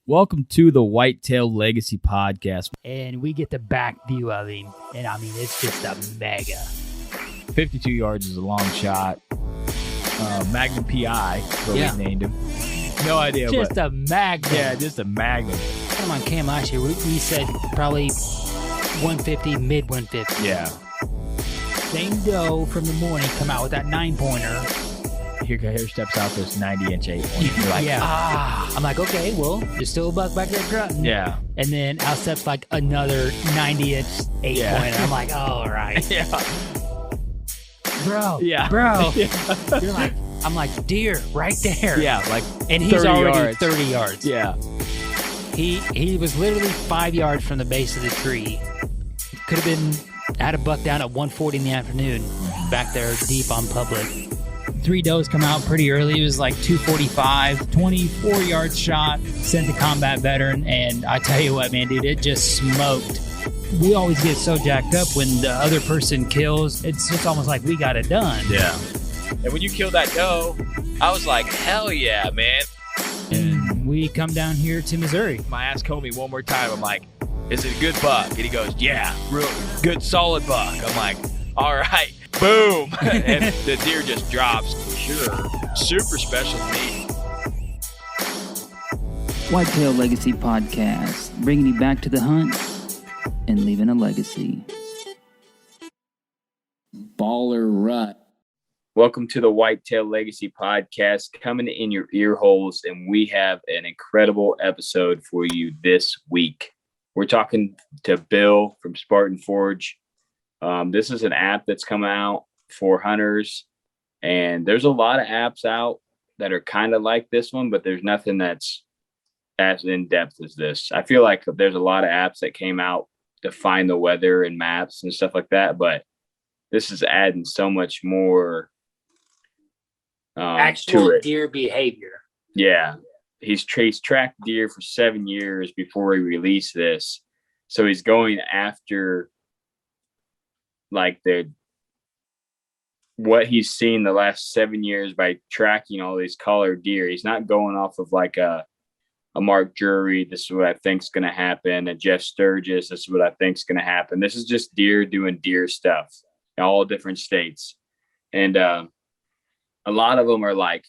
Welcome to the Whitetail Legacy Podcast. And we get the back view of him. And I mean, it's just a mega. 52 yards is a long shot. Magnum PI, what we named him. No idea. Just a magnum. Yeah, just a magnum. Come on, Cam last year, we said probably 150, mid 150. Yeah. Same doe from the morning come out with that 9-pointer. Here steps out this 90-inch 8-pointer. You're like, I'm like, okay, well, there's still a buck back there grunting. Yeah. And then out steps like another 90-inch 8-pointer. I'm like, all right. Yeah. Bro. Yeah. Bro. Yeah. You're like, I'm like, deer right there. Yeah, like and he's already yards. 30 yards. Yeah. He was literally 5 yards from the base of the tree. Could have been, had a buck down at 1:40 in the afternoon, back there deep on public. 3 does come out pretty early. It was like 245, 24 yard shot, sent the combat veteran. And I tell you what, man, dude, it just smoked. We always get so jacked up when the other person kills. It's just almost like we got it done. Yeah. And when you killed that doe, I was like, hell yeah, man. And we come down here to Missouri. My ass told me one more time, I'm like, is it a good buck? And he goes, yeah, real good, solid buck. I'm like, all right, boom. And the deer just drops. Sure. Super special to me. Whitetail Legacy Podcast, bringing you back to the hunt and leaving a legacy. Baller rut. Welcome to the Whitetail Legacy Podcast, coming in your ear holes, and we have an incredible episode for you this week. We're talking to Bill from Spartan Forge. This is an app that's come out for hunters, and there's a lot of apps out that are kind of like this one, but there's nothing that's as in-depth as this. I feel like there's a lot of apps that came out to find the weather and maps and stuff like that, but this is adding so much more Actual deer behavior. Yeah. He's tracked deer for 7 years before he released this. So he's going after like what he's seen the last 7 years by tracking all these collared deer. He's not going off of like a Mark Drury, this is what I think is going to happen, a Jeff Sturgis, this is what I think is going to happen. This is just deer doing deer stuff in all different states. And a lot of them are like,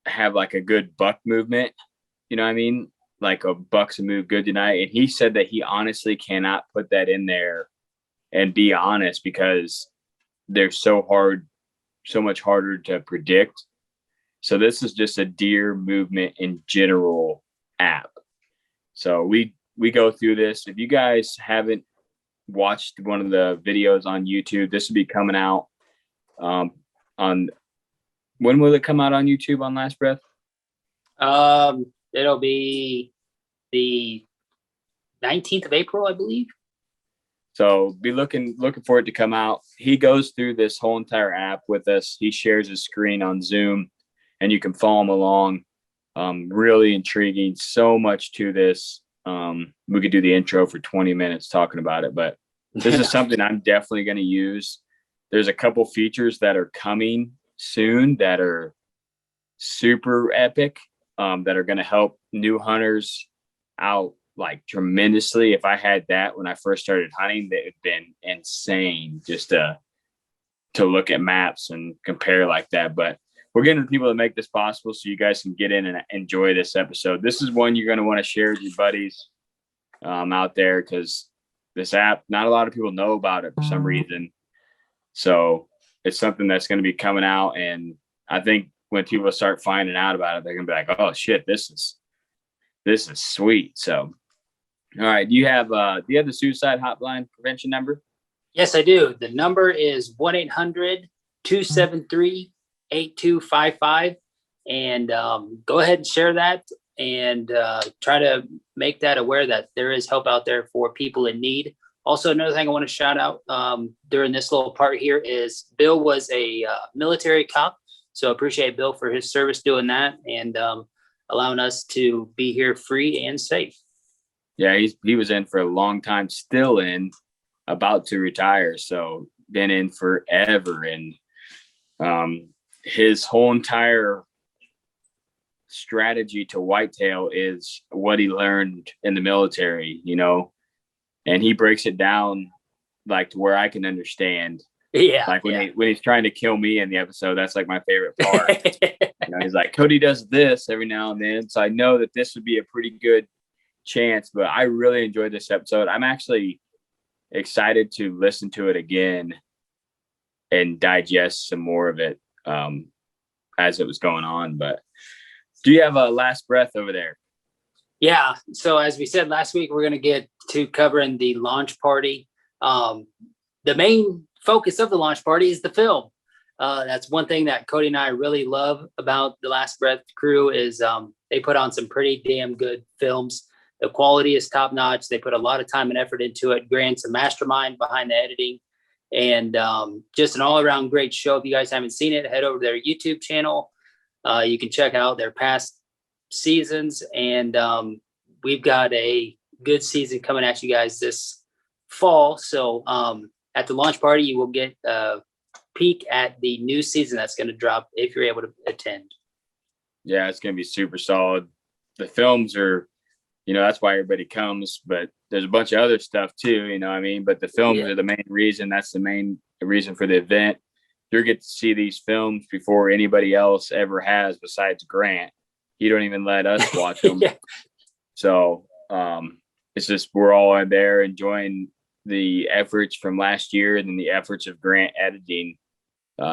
have like a good buck movement. You know what I mean? Like a buck's a move good tonight. And he said that he honestly cannot put that in there and be honest because they're so much harder to predict. So this is just a deer movement in general app. So we go through this. If you guys haven't watched one of the videos on YouTube, this will be coming out on when will it come out on YouTube on Last Breath? It'll be the 19th of April, I believe. So be looking for it to come out. He goes through this whole entire app with us. He shares his screen on Zoom, and you can follow him along. Really intriguing. So much to this. We could do the intro for 20 minutes talking about it, but this is something I'm definitely going to use. There's a couple features that are coming soon that are super epic, that are going to help new hunters out like tremendously. If I had that when I first started hunting, that would have been insane just to look at maps and compare like that. But we're getting the people that make this possible so you guys can get in and enjoy this episode. This is one you're going to want to share with your buddies out there, because this app, not a lot of people know about it for some reason. So it's something that's going to be coming out. And I think when people start finding out about it, they're going to be like, oh shit, this is sweet. So, all right. Do you have the suicide hotline prevention number? Yes, I do. The number is 1-800-273-8255. And go ahead and share that and try to make that aware that there is help out there for people in need. Also, another thing I want to shout out during this little part here is Bill was a military cop. So appreciate Bill for his service doing that and allowing us to be here free and safe. Yeah, he was in for a long time, still in, about to retire. So been in forever. And his whole entire strategy to whitetail is what he learned in the military, and he breaks it down like to where I can understand. Yeah. Like when he's trying to kill me in the episode, that's like my favorite part. He's like, Cody does this every now and then. So I know that this would be a pretty good chance, but I really enjoyed this episode. I'm actually excited to listen to it again and digest some more of it as it was going on. But do you have a last breath over there? Yeah. So as we said last week, we're going to get to covering the launch party. The main focus of the launch party is the film. That's one thing that Cody and I really love about the Last Breath crew is they put on some pretty damn good films. The quality is top notch. They put a lot of time and effort into it. Grant's a mastermind behind the editing, and just an all around great show. If you guys haven't seen it, head over to their YouTube channel. You can check out their past seasons, and we've got a good season coming at you guys this fall. So at the launch party, you will get a peek at the new season that's going to drop if you're able to attend. Yeah, it's going to be super solid. The films are, that's why everybody comes, but there's a bunch of other stuff too, but the films are the main reason. That's the main reason for the event. You'll get to see these films before anybody else ever has besides Grant. He don't even let us watch them. Yeah. So it's just, we're all in there enjoying the efforts from last year and then the efforts of Grant editing.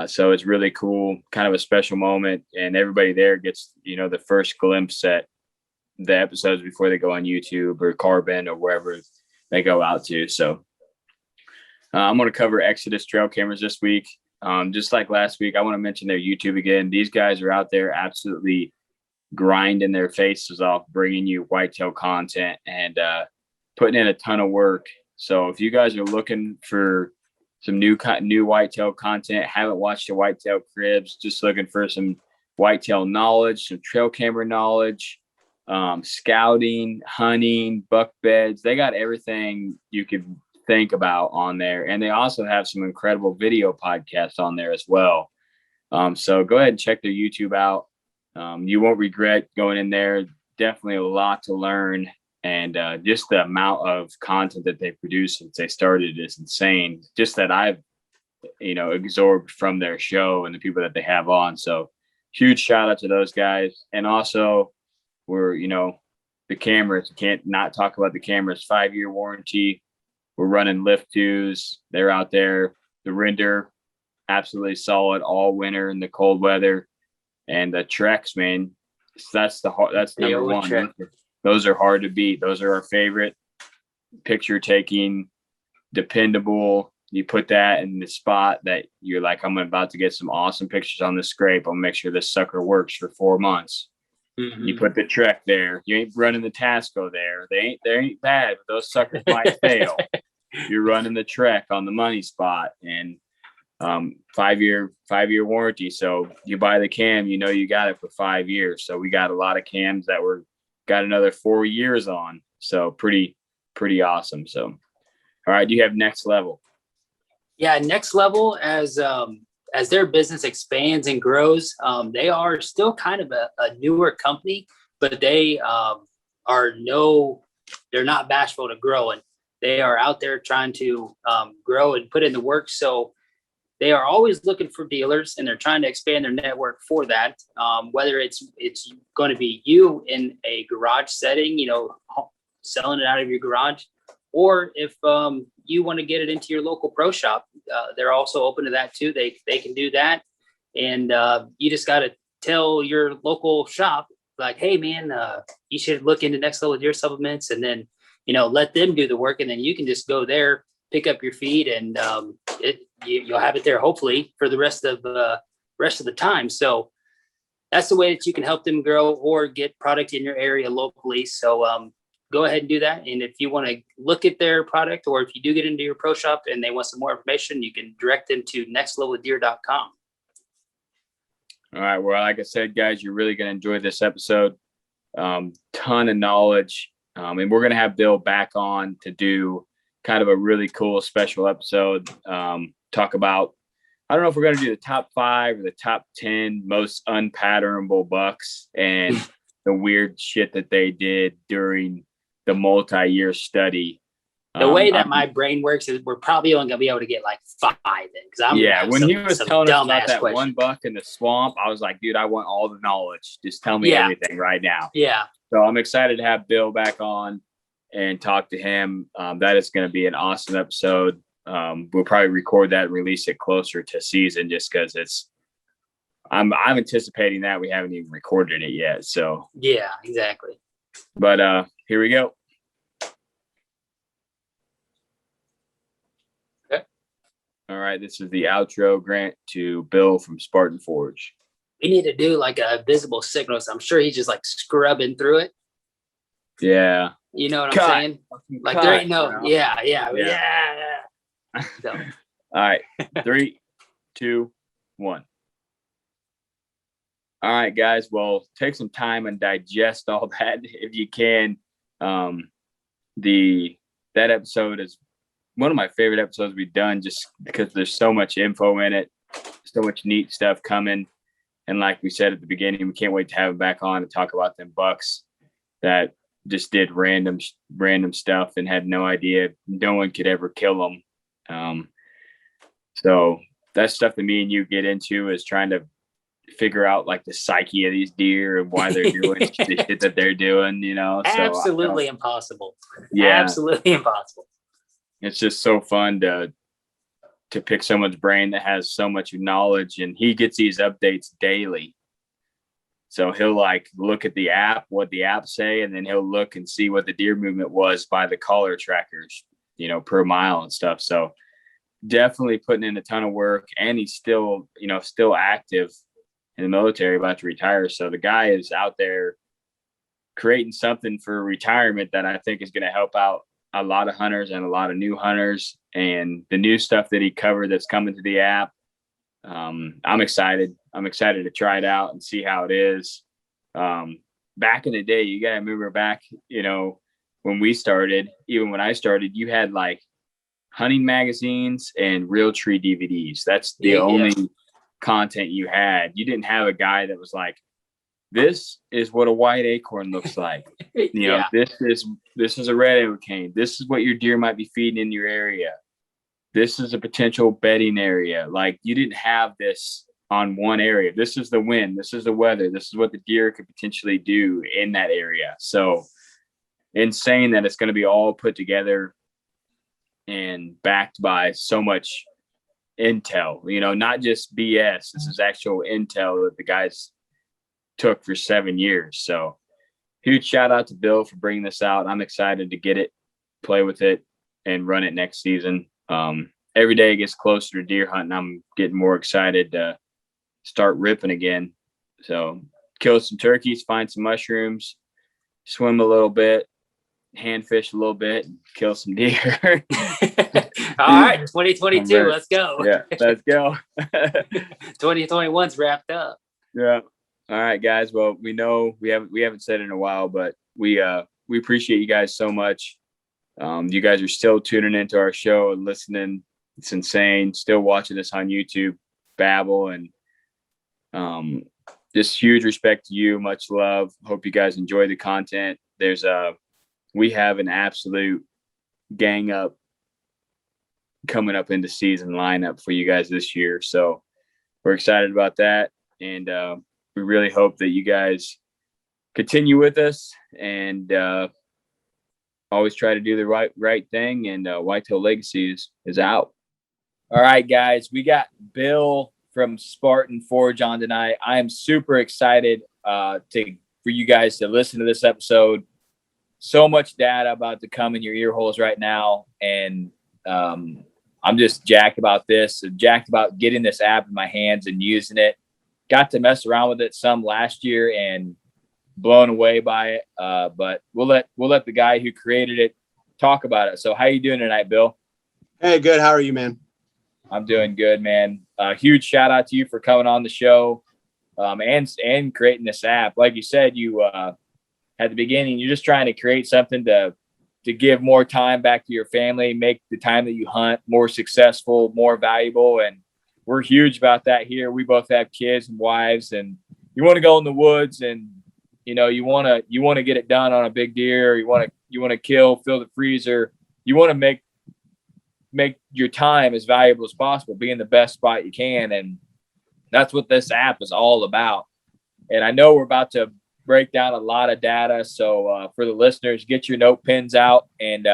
So it's really cool, kind of a special moment, and everybody there gets, the first glimpse at the episodes before they go on YouTube or Carbon or wherever they go out to. So I'm going to cover Exodus trail cameras this week. Just like last week, I want to mention their YouTube again. These guys are out there absolutely grinding their faces off, bringing you whitetail content and putting in a ton of work. So if you guys are looking for some new whitetail content, haven't watched the Whitetail Cribs, just looking for some whitetail knowledge, some trail camera knowledge, scouting, hunting, buck beds, they got everything you could think about on there. And they also have some incredible video podcasts on there as well. So go ahead and check their YouTube out. You won't regret going in there. Definitely a lot to learn. And just the amount of content that they produce since they started is insane. Just that I've, absorbed from their show and the people that they have on. So huge shout out to those guys. And also we're, the cameras, can't not talk about the cameras, 5-year warranty. We're running lift twos. They're out there. The render, absolutely solid all winter in the cold weather. And the Treks, man, that's number one. Trek. Those are hard to beat. Those are our favorite. Picture taking, dependable. You put that in the spot that you're like, I'm about to get some awesome pictures on this scrape. I'll make sure this sucker works for 4 months. Mm-hmm. You put the Trek there. You ain't running the Tasco there. They ain't bad, but those suckers might fail. You're running the Trek on the money spot, and 5-year warranty. So you buy the cam, you got it for 5 years. So we got a lot of cams that got another 4 years on. So pretty awesome. So, all right. You have Next Level. Yeah. Next Level, as their business expands and grows, they are still kind of a newer company, but they they're not bashful to grow, and they are out there trying to grow and put in the work. So they are always looking for dealers, and they're trying to expand their network for that. Whether it's going to be you in a garage setting, selling it out of your garage, or if you want to get it into your local pro shop, they're also open to that too. They can do that, and you just got to tell your local shop, like, hey man, you should look into Next Level Deer Supplements, and then let them do the work, and then you can just go there, pick up your feed, and you'll have it there hopefully for the rest of the time. So that's the way that you can help them grow or get product in your area locally. So go ahead and do that. And if you want to look at their product, or if you do get into your pro shop and they want some more information, you can direct them to nextleveldeer.com. All right. Well, like I said, guys, you're really going to enjoy this episode. Ton of knowledge. And we're going to have Bill back on to do kind of a really cool special episode. Talk about I don't know if we're going to do the top 5 or the top 10 most unpatternable bucks and the weird shit that they did during the multi-year study. The way that my brain works is we're probably only gonna be able to get like 5 in, because I'm when he was telling us about that questions. one buck in the swamp, I was like, dude, I want all the knowledge. Just tell me everything right now. Yeah. So I'm excited to have Bill back on and talk to him. That is going to be an awesome episode. We'll probably record that and release it closer to season, just because I'm anticipating that. We haven't even recorded it yet. So yeah, exactly. But here we go. All right, this is the outro grant to Bill from Spartan Forge. We need to do like a visible signal. So I'm sure he's just like scrubbing through it. Yeah. You know what Cut. I'm saying? Like there ain't no, yeah. So. All right, 3, 2, 1. All right, guys. Well, take some time and digest all that if you can. That episode is one of my favorite episodes we've done, just because there's so much info in it, so much neat stuff coming. And like we said at the beginning, we can't wait to have him back on to talk about them bucks that just did random stuff and had no idea no one could ever kill them. So that's stuff that me and you get into, is trying to figure out like the psyche of these deer and why they're doing the shit that they're doing, you know. Absolutely impossible. Yeah. Absolutely impossible. It's just so fun to pick someone's brain that has so much knowledge, and he gets these updates daily. So he'll like look at the app, what the app say, and then he'll look and see what the deer movement was by the collar trackers, you know, per mile and stuff. So definitely putting in a ton of work, and he's still active in the military, about to retire. So the guy is out there creating something for retirement that I think is going to help out a lot of hunters and a lot of new hunters, and the new stuff that he covered that's coming to the app. I'm excited to try it out and see how it is. Back in the day, you got to remember back, you know, when we started, even when I started, you had like hunting magazines and Real Tree DVDs. That's the only content you had. You didn't have a guy that was like, this is what a white acorn looks like. You know, this is a red antelope cane. This is what your deer might be feeding in your area. This is a potential bedding area. Like, you didn't have this on one area. This is the wind. This is the weather. This is what the deer could potentially do in that area. So in saying that, it's going to be all put together and backed by so much intel, you know, not just BS. This is actual intel that the guys took for 7 years. So huge shout out to Bill for bringing this out. I'm excited to get it, play with it, and run it next season. Every day it gets closer to deer hunting. I'm getting more excited to start ripping again. So kill some turkeys, find some mushrooms, swim a little bit, hand fish a little bit, and kill some deer. All right, 2022, let's go. Yeah, let's go. 2021's wrapped up. Yeah. All right, guys. Well, we know we haven't said it in a while, but we appreciate you guys so much. You guys are still tuning into our show and listening. It's insane. Still watching us on YouTube, babble, and just huge respect to you. Much love. Hope you guys enjoy the content. We have an absolute gang up coming up into season lineup for you guys this year. So we're excited about that. And we really hope that you guys continue with us and always try to do the right thing. And Whitetail Legacy is out. All right, guys, we got Bill from Spartan Forge on tonight. I am super excited for you guys to listen to this episode. So much data about to come in your ear holes right now. And I'm just jacked about this, jacked about getting this app in my hands and using it. Got to mess around with it some last year and blown away by it. But we'll let the guy who created it talk about it. So how you doing tonight, Bill? Hey, good. How are you, man? I'm doing good, man. Huge shout out to you for coming on the show and creating this app. Like you said, you at the beginning, you're just trying to create something to give more time back to your family, make the time that you hunt more successful, more valuable. And we're huge about that here. We both have kids and wives, and you want to go in the woods and, you know, you want to get it done on a big deer. You want to fill the freezer. You want to make your time as valuable as possible, be in the best spot you can. And that's what this app is all about. And I know we're about to break down a lot of data. So for the listeners, get your note pens out, and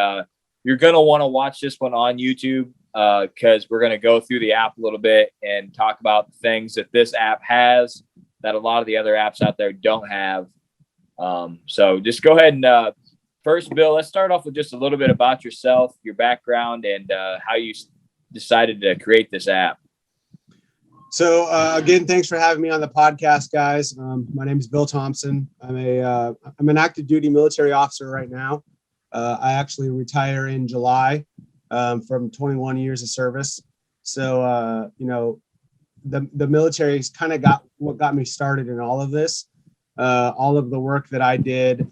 you're going to want to watch this one on YouTube because we're going to go through the app a little bit and talk about the things that this app has that a lot of the other apps out there don't have. So just go ahead and first, Bill, let's start off with just a little bit about yourself, your background, and how you decided to create this app. So again, thanks for having me on the podcast, guys. My name is Bill Thompson. I'm an active duty military officer right now. I actually retire in July from 21 years of service. So you know, the military's kind of what got me started in all of this. All of the work that I did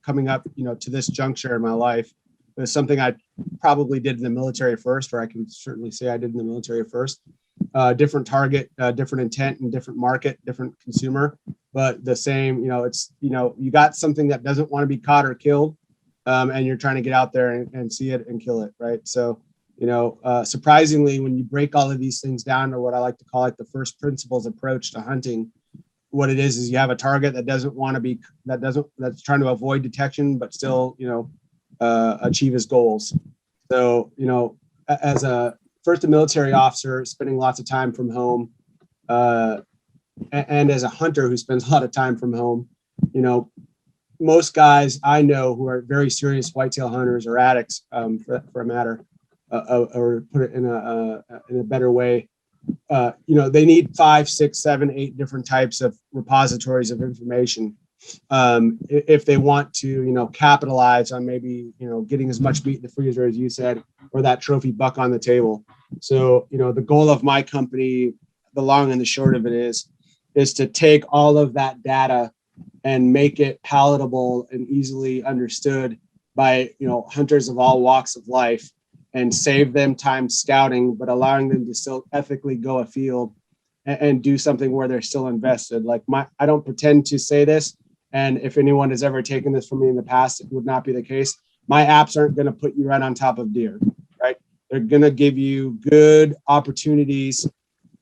coming up, you know, to this juncture in my life was something I probably did in the military first, or I can certainly say I did in the military first. Different target, different intent, and different market, different consumer, but the same. You know, it's, you know, you got something that doesn't want to be caught or killed, and you're trying to get out there and see it and kill it, right? So, you know, surprisingly, when you break all of these things down to what I like to call like the first principles approach to hunting, what it is you have a target that doesn't want to be, that's trying to avoid detection, but still, you know, achieve his goals. So, you know, as a military officer, spending lots of time from home, and as a hunter who spends a lot of time from home, you know, most guys I know who are very serious whitetail hunters or addicts, for a matter, or put it in a better way, you know, they need 5, 6, 7, 8 different types of repositories of information if they want to, you know, capitalize on maybe, you know, getting as much meat in the freezer as you said, or that trophy buck on the table. So, you know, the goal of my company, the long and the short of it is to take all of that data and make it palatable and easily understood by, you know, hunters of all walks of life, and save them time scouting, but allowing them to still ethically go afield and do something where they're still invested. Like I don't pretend to say this, and if anyone has ever taken this from me in the past, it would not be the case. My apps aren't going to put you right on top of deer, right? They're going to give you good opportunities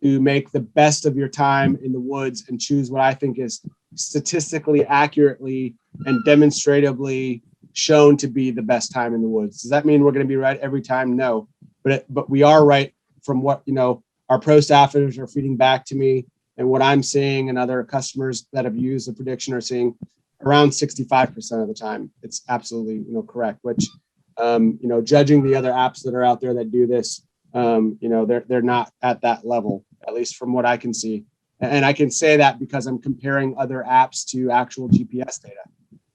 to make the best of your time in the woods and choose what I think is statistically accurately and demonstratively shown to be the best time in the woods. Does that mean we're going to be right every time? No, but we are right from what, you know, our pro staffers are feeding back to me, and what I'm seeing, and other customers that have used the prediction are seeing around 65% of the time. It's absolutely, you know, correct, which, you know, judging the other apps that are out there that do this, you know, they're not at that level, at least from what I can see. And I can say that because I'm comparing other apps to actual GPS data.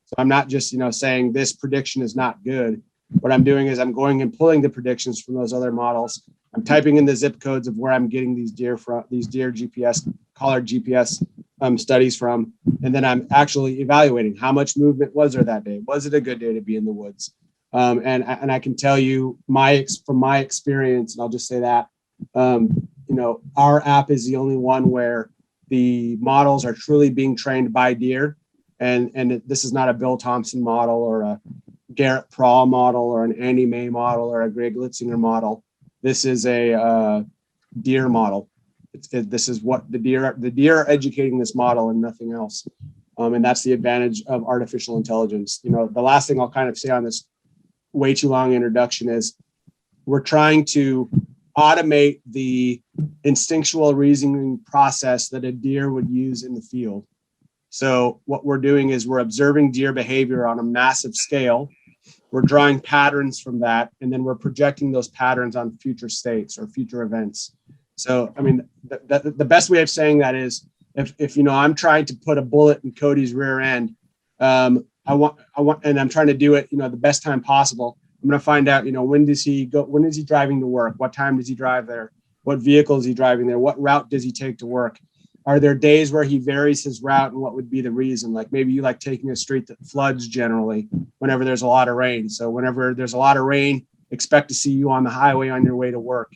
So I'm not just, you know, saying this prediction is not good. What I'm doing is I'm going and pulling the predictions from those other models. I'm typing in the zip codes of where I'm getting these deer from, these deer GPS, collared GPS studies from, and then I'm actually evaluating how much movement was there that day. Was it a good day to be in the woods? And I can tell you from my experience, and I'll just say that, you know, our app is the only one where the models are truly being trained by deer. And this is not a Bill Thompson model or a Garrett Prawl model or an Andy May model or a Greg Litzinger model. This is a deer model. This is what the deer are educating this model and nothing else. And that's the advantage of artificial intelligence. You know, the last thing I'll kind of say on this way too long introduction is we're trying to automate the instinctual reasoning process that a deer would use in the field. So what we're doing is we're observing deer behavior on a massive scale. We're drawing patterns from that, and then we're projecting those patterns on future states or future events. So, I mean, the best way of saying that is if you know, I'm trying to put a bullet in Cody's rear end, I want, and I'm trying to do it, you know, the best time possible. I'm going to find out, you know, when does he go? When is he driving to work? What time does he drive there? What vehicle is he driving there? What route does he take to work? Are there days where he varies his route, and what would be the reason? Like maybe you like taking a street that floods generally whenever there's a lot of rain. So whenever there's a lot of rain, expect to see you on the highway on your way to work.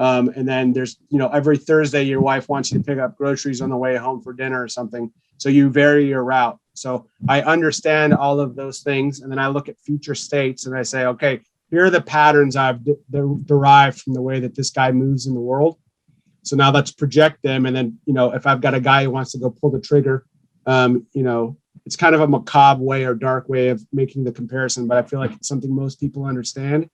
And then there's, every Thursday, your wife wants you to pick up groceries on the way home for dinner or something. So you vary your route. So I understand all of those things. And then I look at future states and I say, okay, here are the patterns I've derived from the way that this guy moves in the world. So now let's project them. And then, if I've got a guy who wants to go pull the trigger, it's kind of a macabre way or dark way of making the comparison, but I feel like it's something most people understand.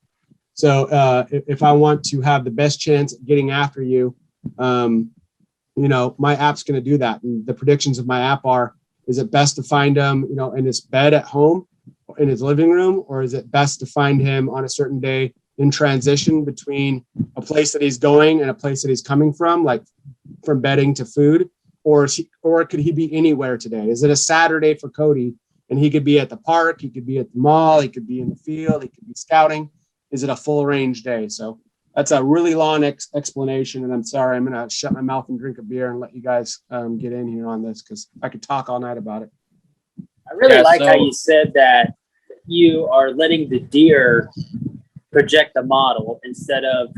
So if I want to have the best chance at getting after you, my app's going to do that. And the predictions of my app are, is it best to find him, in his bed at home, in his living room, or is it best to find him on a certain day in transition between a place that he's going and a place that he's coming from, like from bedding to food, or could he be anywhere today? Is it a Saturday for Cody and he could be at the park, he could be at the mall, he could be in the field, he could be scouting? Is it a full range day? So that's a really long explanation. And I'm sorry, I'm going to shut my mouth and drink a beer and let you guys get in here on this, because I could talk all night about it. I really like how you said that you are letting the deer project the model instead of,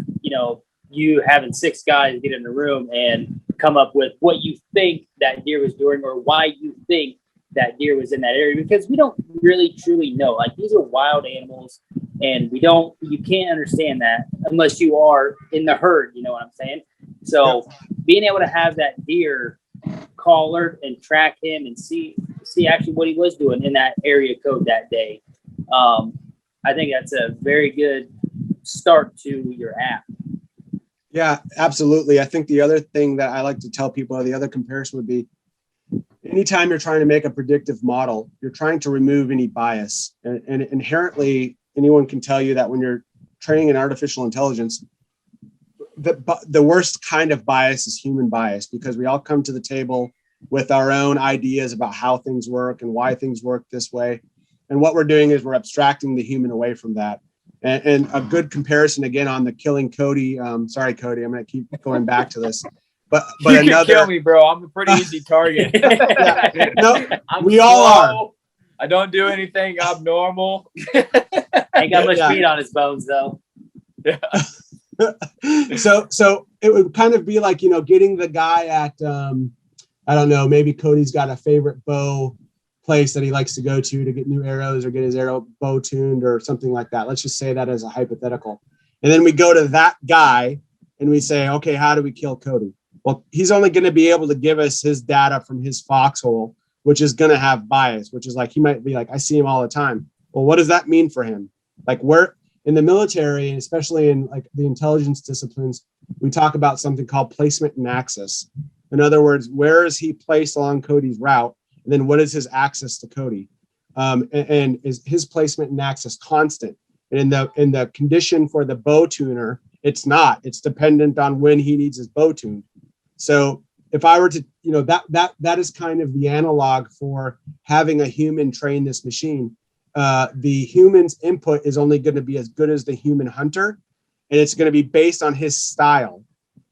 you having 6 guys get in the room and come up with what you think that deer was doing or why you think that deer was in that area, because we don't really truly know. Like, these are wild animals, and you can't understand that unless you are in the herd, you know what I'm saying? So being able to have that deer collar and track him and see actually what he was doing in that area code that day, I think that's a very good start to your app. Yeah, absolutely. I think the other thing that I like to tell people, or the other comparison would be, anytime you're trying to make a predictive model, you're trying to remove any bias. And inherently, anyone can tell you that when you're training an artificial intelligence, the worst kind of bias is human bias, because we all come to the table with our own ideas about how things work and why things work this way. And what we're doing is we're abstracting the human away from that. And a good comparison, again, on the killing Cody. Sorry, Cody, I'm going to keep going back to this. But you can kill me, bro. I'm a pretty easy target. No, we all are. I don't do anything abnormal. Ain't got much meat on his bones, though. Yeah. So it would kind of be like, getting the guy at, I don't know, maybe Cody's got a favorite bow place that he likes to go to get new arrows or get his arrow bow tuned or something like that. Let's just say that as a hypothetical. And then we go to that guy and we say, okay, how do we kill Cody? Well, he's only going to be able to give us his data from his foxhole, which is going to have bias, which is like, he might be like, I see him all the time. Well, what does that mean for him? Like, where in the military, and especially in like the intelligence disciplines, we talk about something called placement and access. In other words, where is he placed along Cody's route? And then what is his access to Cody? And is his placement and access constant? And in the condition for the bow tuner, it's not. It's dependent on when he needs his bow tuned. So if I were to, that is kind of the analog for having a human train this machine. The human's input is only going to be as good as the human hunter, and it's going to be based on his style.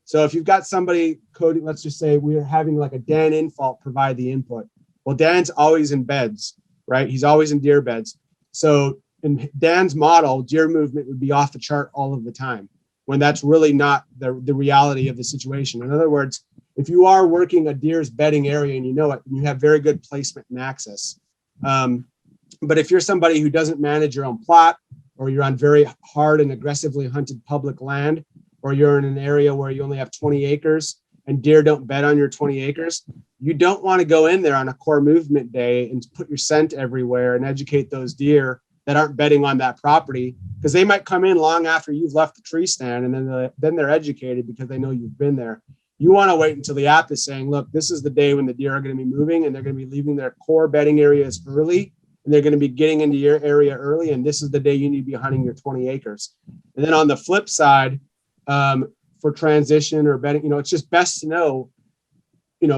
So if you've got somebody coding, let's just say we're having like a Dan Infault provide the input. Well, Dan's always in beds, right? He's always in deer beds. So in Dan's model, deer movement would be off the chart all of the time, when that's really not the reality of the situation. In other words, if you are working a deer's bedding area and you know it, you have very good placement and access. But if you're somebody who doesn't manage your own plot, or you're on very hard and aggressively hunted public land, or you're in an area where you only have 20 acres and deer don't bed on your 20 acres, you don't want to go in there on a core movement day and put your scent everywhere and educate those deer that aren't bedding on that property, because they might come in long after you've left the tree stand, and then they're educated because they know you've been there. You want to wait until the app is saying, look, this is the day when the deer are going to be moving, and they're going to be leaving their core bedding areas early, and they're going to be getting into your area early, and this is the day you need to be hunting your 20 acres. And then on the flip side, for transition or bedding, it's just best to know,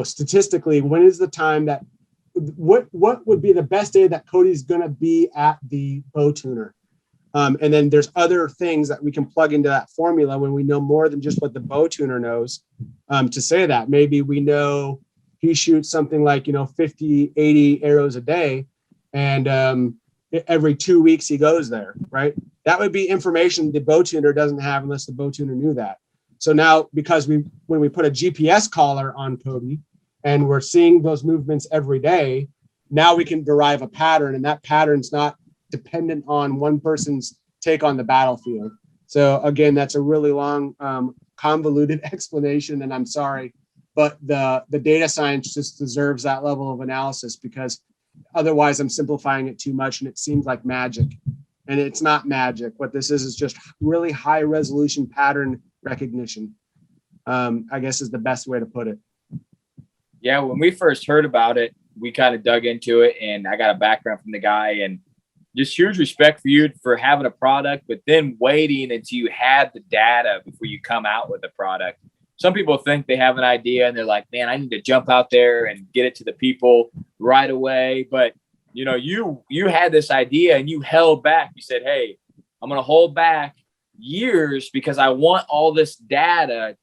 statistically, when is the time that, what would be the best day that Cody's going to be at the bow tuner? And then there's other things that we can plug into that formula when we know more than just what the bow tuner knows, to say that. Maybe we know he shoots something like, 50, 80 arrows a day, and every 2 weeks he goes there, right? That would be information the bow tuner doesn't have unless the bow tuner knew that. So now, because when we put a GPS collar on Cody and we're seeing those movements every day, now we can derive a pattern, and that pattern's not dependent on one person's take on the battlefield. So again, that's a really long, convoluted explanation, and I'm sorry, but the data science just deserves that level of analysis, because otherwise I'm simplifying it too much and it seems like magic, and it's not magic. What this is just really high resolution pattern recognition, I guess is the best way to put it. Yeah, when we first heard about it, we kind of dug into it, and I got a background from the guy, and just huge respect for you for having a product, but then waiting until you had the data before you come out with a product. Some people think they have an idea and they're like, man, I need to jump out there and get it to the people right away. But you know, you had this idea and you held back. You said, hey, I'm going to hold back years because I want all this data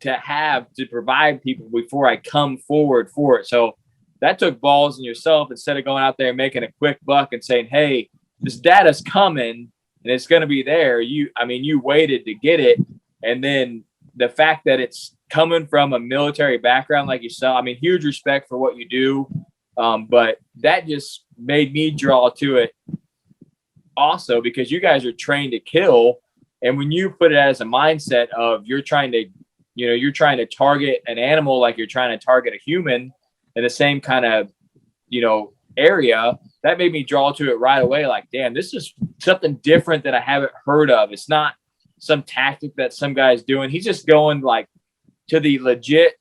to have to provide people before I come forward for it. So that took balls in yourself, instead of going out there and making a quick buck and saying, hey, this data's coming and it's going to be there. You waited to get it. And then the fact that it's coming from a military background like yourself, I mean, huge respect for what you do. But that just made me draw to it also, because you guys are trained to kill. And when you put it as a mindset of you're trying to target an animal like you're trying to target a human in the same kind of, area, that made me draw to it right away. Like, damn, this is something different that I haven't heard of. It's not some tactic that some guy's doing. He's just going like to the legit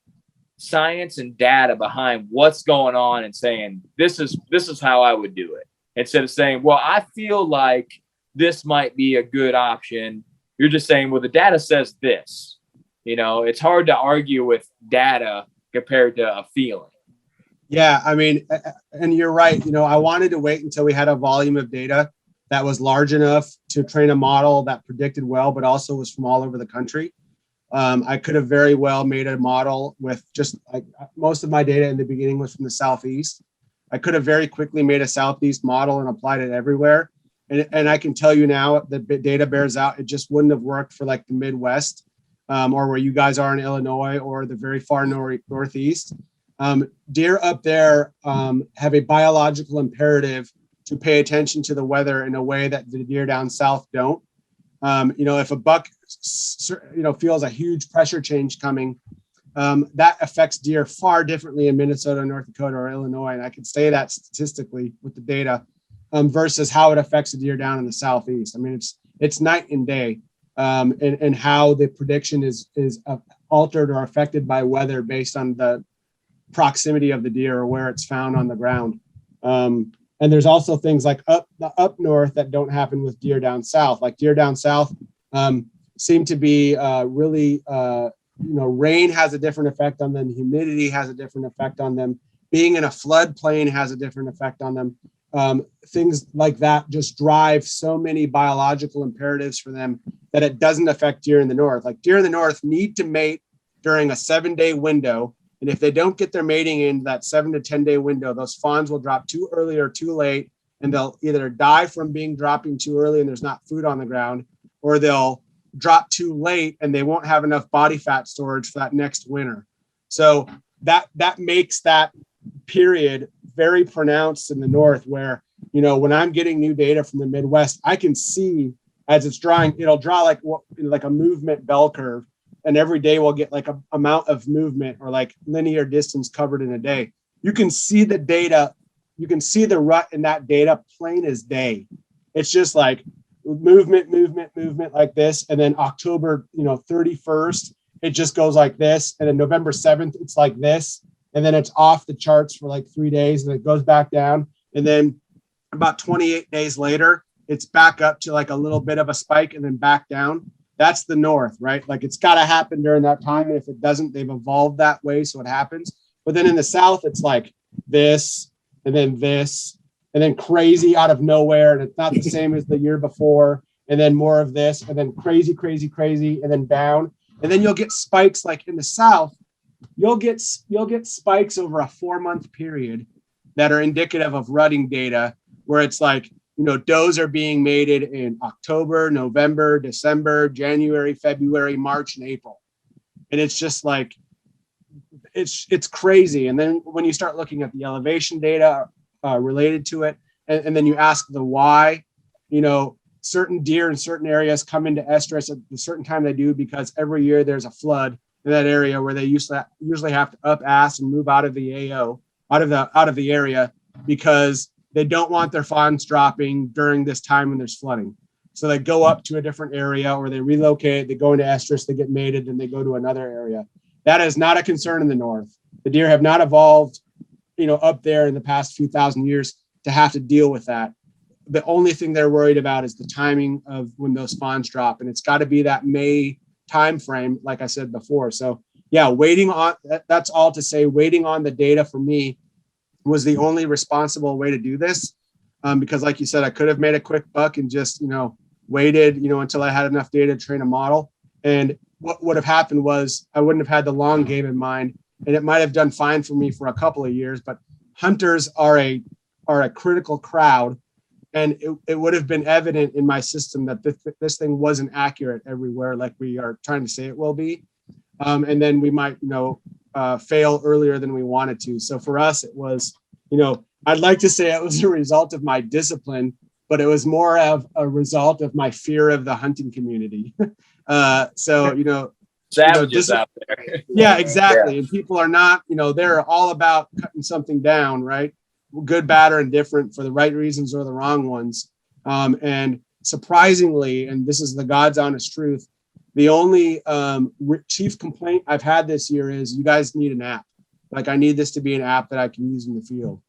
science and data behind what's going on and saying, this is how I would do it. Instead of saying, well, I feel like this might be a good option. You're just saying, well, the data says this. It's hard to argue with data compared to a feeling. Yeah, I mean, and you're right. I wanted to wait until we had a volume of data that was large enough to train a model that predicted well, but also was from all over the country. I could have very well made a model with just like most of my data in the beginning was from the Southeast. I could have very quickly made a Southeast model and applied it everywhere. And I can tell you now, the data bears out. It just wouldn't have worked for like the Midwest or where you guys are in Illinois or the very far Northeast. Deer up there have a biological imperative to pay attention to the weather in a way that the deer down south don't. If a buck, feels a huge pressure change coming, that affects deer far differently in Minnesota, North Dakota, or Illinois. And I can say that statistically with the data versus how it affects a deer down in the Southeast. I mean, it's night and day, and how the prediction is altered or affected by weather based on the proximity of the deer or where it's found on the ground. And there's also things like up north that don't happen with deer down south. Like deer down south seem to be really, rain has a different effect on them. Humidity has a different effect on them. Being in a floodplain has a different effect on them. Things like that just drive so many biological imperatives for them that it doesn't affect deer in the north. Like deer in the north need to mate during a 7-day window. And if they don't get their mating in that 7 to 10 day window, those fawns will drop too early or too late, and they'll either die from dropping too early and there's not food on the ground, or they'll drop too late and they won't have enough body fat storage for that next winter. So that makes that period very pronounced in the north, where, when I'm getting new data from the Midwest, I can see as it's drawing, it'll draw like a movement bell curve. And every day we'll get like a amount of movement or like linear distance covered in a day. You can see the data. You can see the rut in that data plain as day. It's just like movement like this. And then October, 31st, it just goes like this. And then November 7th, it's like this. And then it's off the charts for like 3 days and it goes back down. And then about 28 days later, it's back up to like a little bit of a spike and then back down. That's the north, right? Like it's got to happen during that time. And if it doesn't, they've evolved that way. So it happens. But then in the south, it's like this, and then crazy out of nowhere. And it's not the same as the year before. And then more of this, and then crazy, and then down. And then you'll get spikes like in the south. You'll get spikes over a 4-month period that are indicative of rutting data, where it's like, does are being mated in October, November, December, January, February, March, and April. And it's just like, it's crazy. And then when you start looking at the elevation data related to it, and then you ask the why, certain deer in certain areas come into estrus at a certain time they do, because every year there's a flood in that area where they usually have to up ass and move out of the AO, out of the area, because they don't want their fawns dropping during this time when there's flooding. So they go up to a different area, or they relocate, they go into estrus, they get mated, and they go to another area. That is not a concern in the north. The deer have not evolved, up there in the past few thousand years to have to deal with that. The only thing they're worried about is the timing of when those fawns drop, and it's got to be that May time frame, like I said before. So yeah, that's all to say, waiting on the data for me was the only responsible way to do this, because like you said, I could have made a quick buck and just waited until I had enough data to train a model. And what would have happened was I wouldn't have had the long game in mind, and it might have done fine for me for a couple of years. But hunters are a critical crowd, and it would have been evident in my system that this thing wasn't accurate everywhere like we are trying to say it will be. And then we might, fail earlier than we wanted to. So for us, it was, I'd like to say it was a result of my discipline, but it was more of a result of my fear of the hunting community. Savages out there. Yeah, exactly. Yeah. And people are not, they're all about cutting something down, right? Good, bad, or indifferent for the right reasons or the wrong ones. And surprisingly, and this is the God's honest truth, the only chief complaint I've had this year is, you guys need an app. Like, I need this to be an app that I can use in the field.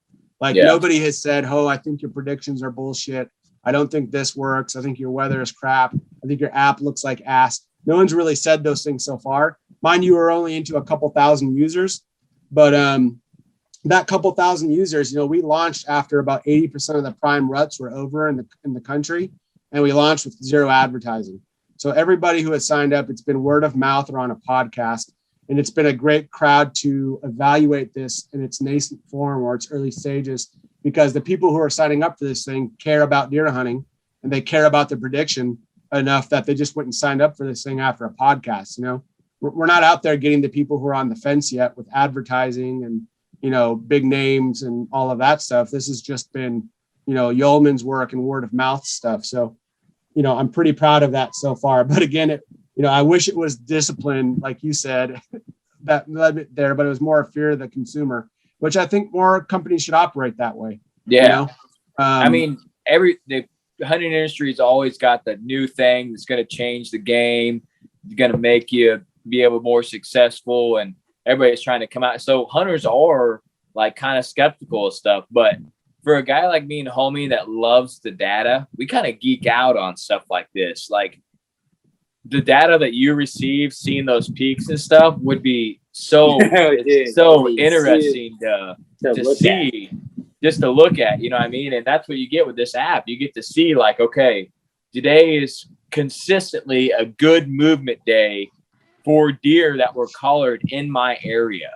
Like, nobody has said, oh, I think your predictions are bullshit. I don't think this works. I think your weather is crap. I think your app looks like ass. No one's really said those things so far. Mind you, we're only into a couple thousand users, but that couple thousand users, we launched after about 80% of the prime ruts were over in the country, and we launched with zero advertising. So everybody who has signed up, it's been word of mouth or on a podcast, and it's been a great crowd to evaluate this in its nascent form or its early stages, because the people who are signing up for this thing care about deer hunting, and they care about the prediction enough that they just went and signed up for this thing after a podcast. We're not out there getting the people who are on the fence yet with advertising and, big names and all of that stuff. This has just been, yeoman's work and word of mouth stuff. So, I'm pretty proud of that so far. But again, I wish it was discipline, like you said, that led me there, but it was more a fear of the consumer, which I think more companies should operate that way. Yeah. The hunting industry has always got the new thing that's going to change the game, going to make you be able to be more successful, and everybody's trying to come out. So hunters are like kind of skeptical of stuff, but for a guy like me and homie that loves the data, we kind of geek out on stuff like this. Like, the data that you receive, seeing those peaks and stuff would be so interesting to see. Just to look at, and that's what you get with this app. You get to see, like, okay, today is consistently a good movement day for deer that were collared in my area.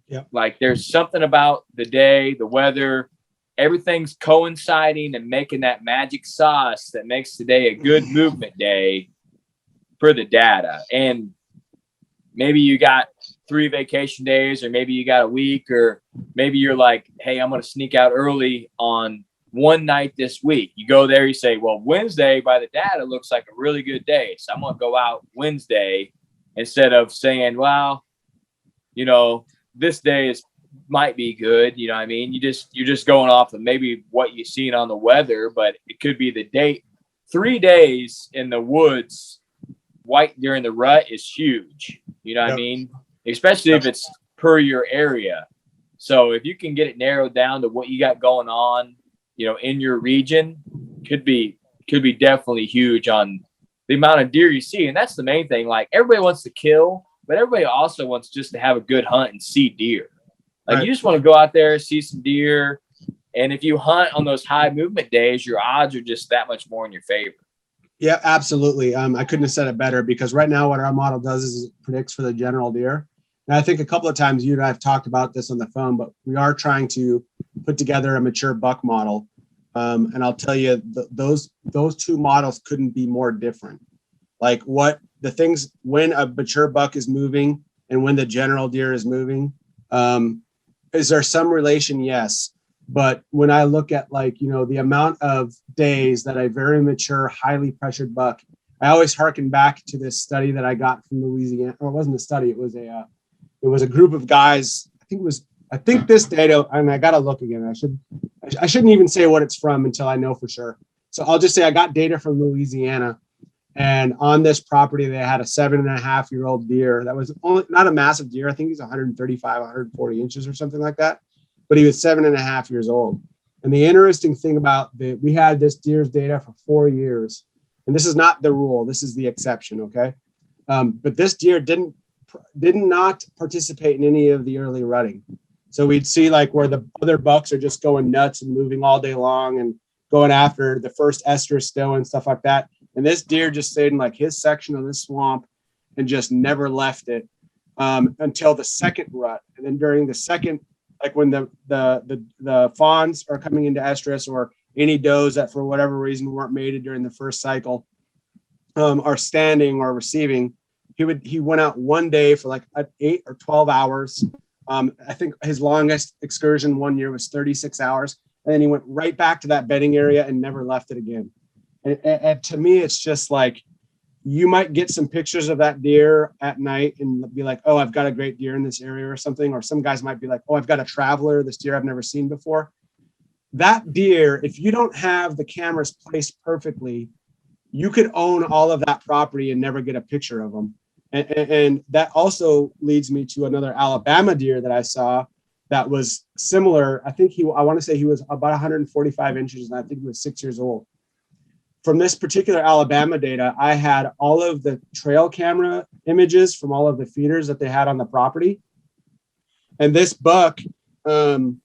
Yep. Like, there's something about the day, the weather, everything's coinciding and making that magic sauce that makes today a good movement day for the data. And maybe you got 3 vacation days, or maybe you got a week, or maybe you're like, hey, I'm going to sneak out early on one night this week. You go there, you say, well, Wednesday by the data looks like a really good day, so I'm going to go out Wednesday, instead of saying, well, this day might be good. You're just going off of maybe what you've seen on the weather, but it could be the date. 3 days in the woods white during the rut is huge. What I mean? Especially if it's per your area. So if you can get it narrowed down to what you got going on, in your region, could be definitely huge on the amount of deer you see. And that's the main thing. Like, everybody wants to kill, but everybody also wants just to have a good hunt and see deer. Like, right. You just want to go out there, see some deer. And if you hunt on those high movement days, your odds are just that much more in your favor. Yeah, absolutely. I couldn't have said it better, because right now what our model does is it predicts for the general deer. And I think a couple of times you and I have talked about this on the phone, but we are trying to put together a mature buck model. And I'll tell you, those 2 models couldn't be more different. like what the things when a mature buck is moving and when the general deer is moving. Is there some relation? Yes. But when I look at like, the amount of days that a very mature, highly pressured buck, I always harken back to this study that I got from Louisiana. Or it wasn't a study. It was a group of guys. I think this data, and I got to look again. I shouldn't even say what it's from until I know for sure. So I'll just say I got data from Louisiana, and on this property, they had a 7.5-year-old deer that was only not a massive deer. I think he's 135, 140 inches or something like that, but he was 7.5 years old. And the interesting thing about we had this deer's data for 4 years, and this is not the rule. This is the exception. Okay. But this deer did not participate in any of the early rutting. So we'd see like where the other bucks are just going nuts and moving all day long and going after the first estrus doe and stuff like that. And this deer just stayed in like his section of the swamp and just never left it until the second rut. And then during the second, like when the fawns are coming into estrus, or any does that for whatever reason weren't mated during the first cycle are standing or receiving, he went out one day for like 8 or 12 hours. I think his longest excursion one year was 36 hours. And then he went right back to that bedding area and never left it again. And to me, it's just like, you might get some pictures of that deer at night and be like, oh, I've got a great deer in this area or something. Or some guys might be like, oh, I've got a traveler, this deer I've never seen before. That deer, if you don't have the cameras placed perfectly, you could own all of that property and never get a picture of them. And that also leads me to another Alabama deer that I saw that was similar. I want to say he was about 145 inches, and I think he was 6 years old. From this particular Alabama data, I had all of the trail camera images from all of the feeders that they had on the property. And this buck, there's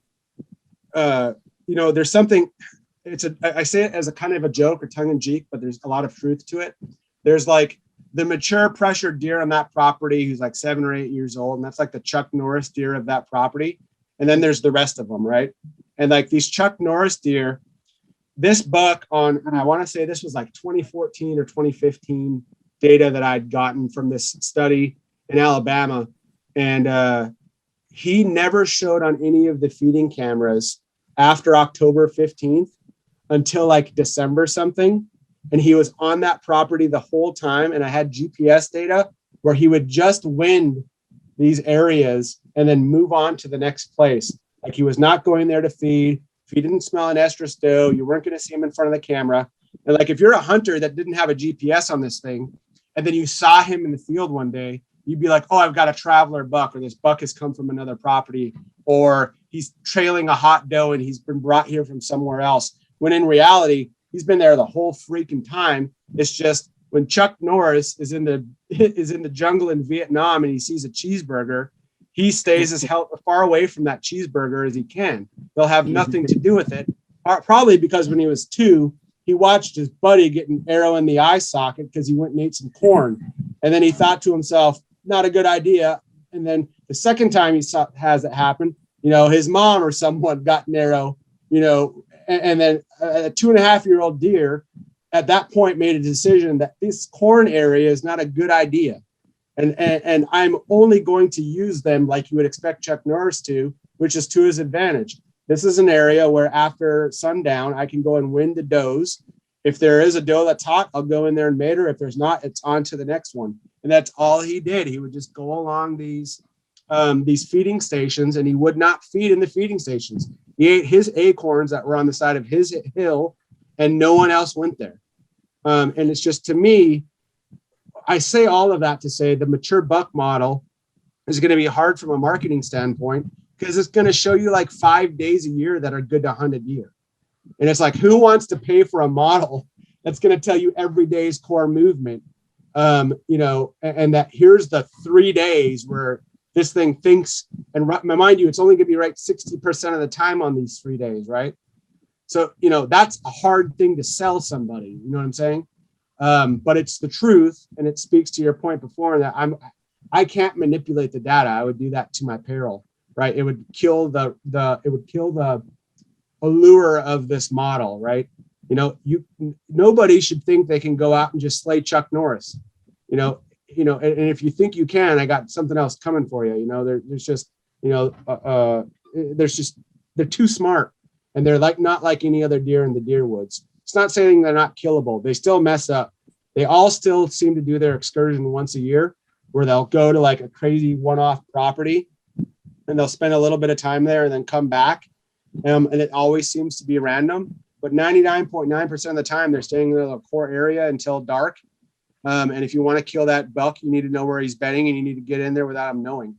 something, I say it as a kind of a joke or tongue in cheek, but there's a lot of truth to it. There's like the mature pressured deer on that property who's like 7 or 8 years old. And that's like the Chuck Norris deer of that property. And then there's the rest of them, right? And like these Chuck Norris deer, this buck and I want to say this was like 2014 or 2015 data that I'd gotten from this study in Alabama. And he never showed on any of the feeding cameras after October 15th until like December something. And he was on that property the whole time. And I had GPS data where he would just wind these areas and then move on to the next place. Like he was not going there to feed. If he didn't smell an estrus doe, you weren't going to see him in front of the camera. And like, if you're a hunter that didn't have a GPS on this thing, and then you saw him in the field one day, you'd be like, oh, I've got a traveler buck, or this buck has come from another property, or he's trailing a hot doe and he's been brought here from somewhere else. When in reality, he's been there the whole freaking time. It's just when Chuck Norris is in the jungle in Vietnam and he sees a cheeseburger, he stays as far away from that cheeseburger as he can. They'll have nothing to do with it. Probably because when he was 2, he watched his buddy get an arrow in the eye socket because he went and ate some corn. And then he thought to himself, not a good idea. And then the second time has it happen, his mom or someone got an arrow, and then a 2.5-year-old deer at that point made a decision that this corn area is not a good idea. And I'm only going to use them like you would expect Chuck Norris to, which is to his advantage. This is an area where after sundown, I can go and wind the does. If there is a doe that's hot, I'll go in there and mate her. If there's not, it's on to the next one. And that's all he did. He would just go along these feeding stations, and he would not feed in the feeding stations. He ate his acorns that were on the side of his hill, and no one else went there. And it's just, to me, I say all of that to say the mature buck model is going to be hard from a marketing standpoint, because it's going to show you like 5 days a year that are good to hunt a deer. And it's like, who wants to pay for a model that's going to tell you every day's core movement? And that here's the 3 days where this thing thinks, and mind you, it's only going to be right 60% of the time on these 3 days, right? So, that's a hard thing to sell somebody, you know what I'm saying? But it's the truth, and it speaks to your point before that I can't manipulate the data. I would do that to my peril, right? It would kill the allure of this model, right? Nobody should think they can go out and just slay Chuck Norris. And if you think you can, I got something else coming for you. There's just, they're too smart, and they're not like any other deer in the deer woods. It's not saying they're not killable. They still mess up. They all still seem to do their excursion once a year, where they'll go to like a crazy one-off property and they'll spend a little bit of time there and then come back. And it always seems to be random, but 99.9% of the time they're staying in the core area until dark. And if you want to kill that buck, you need to know where he's bedding, and you need to get in there without him knowing.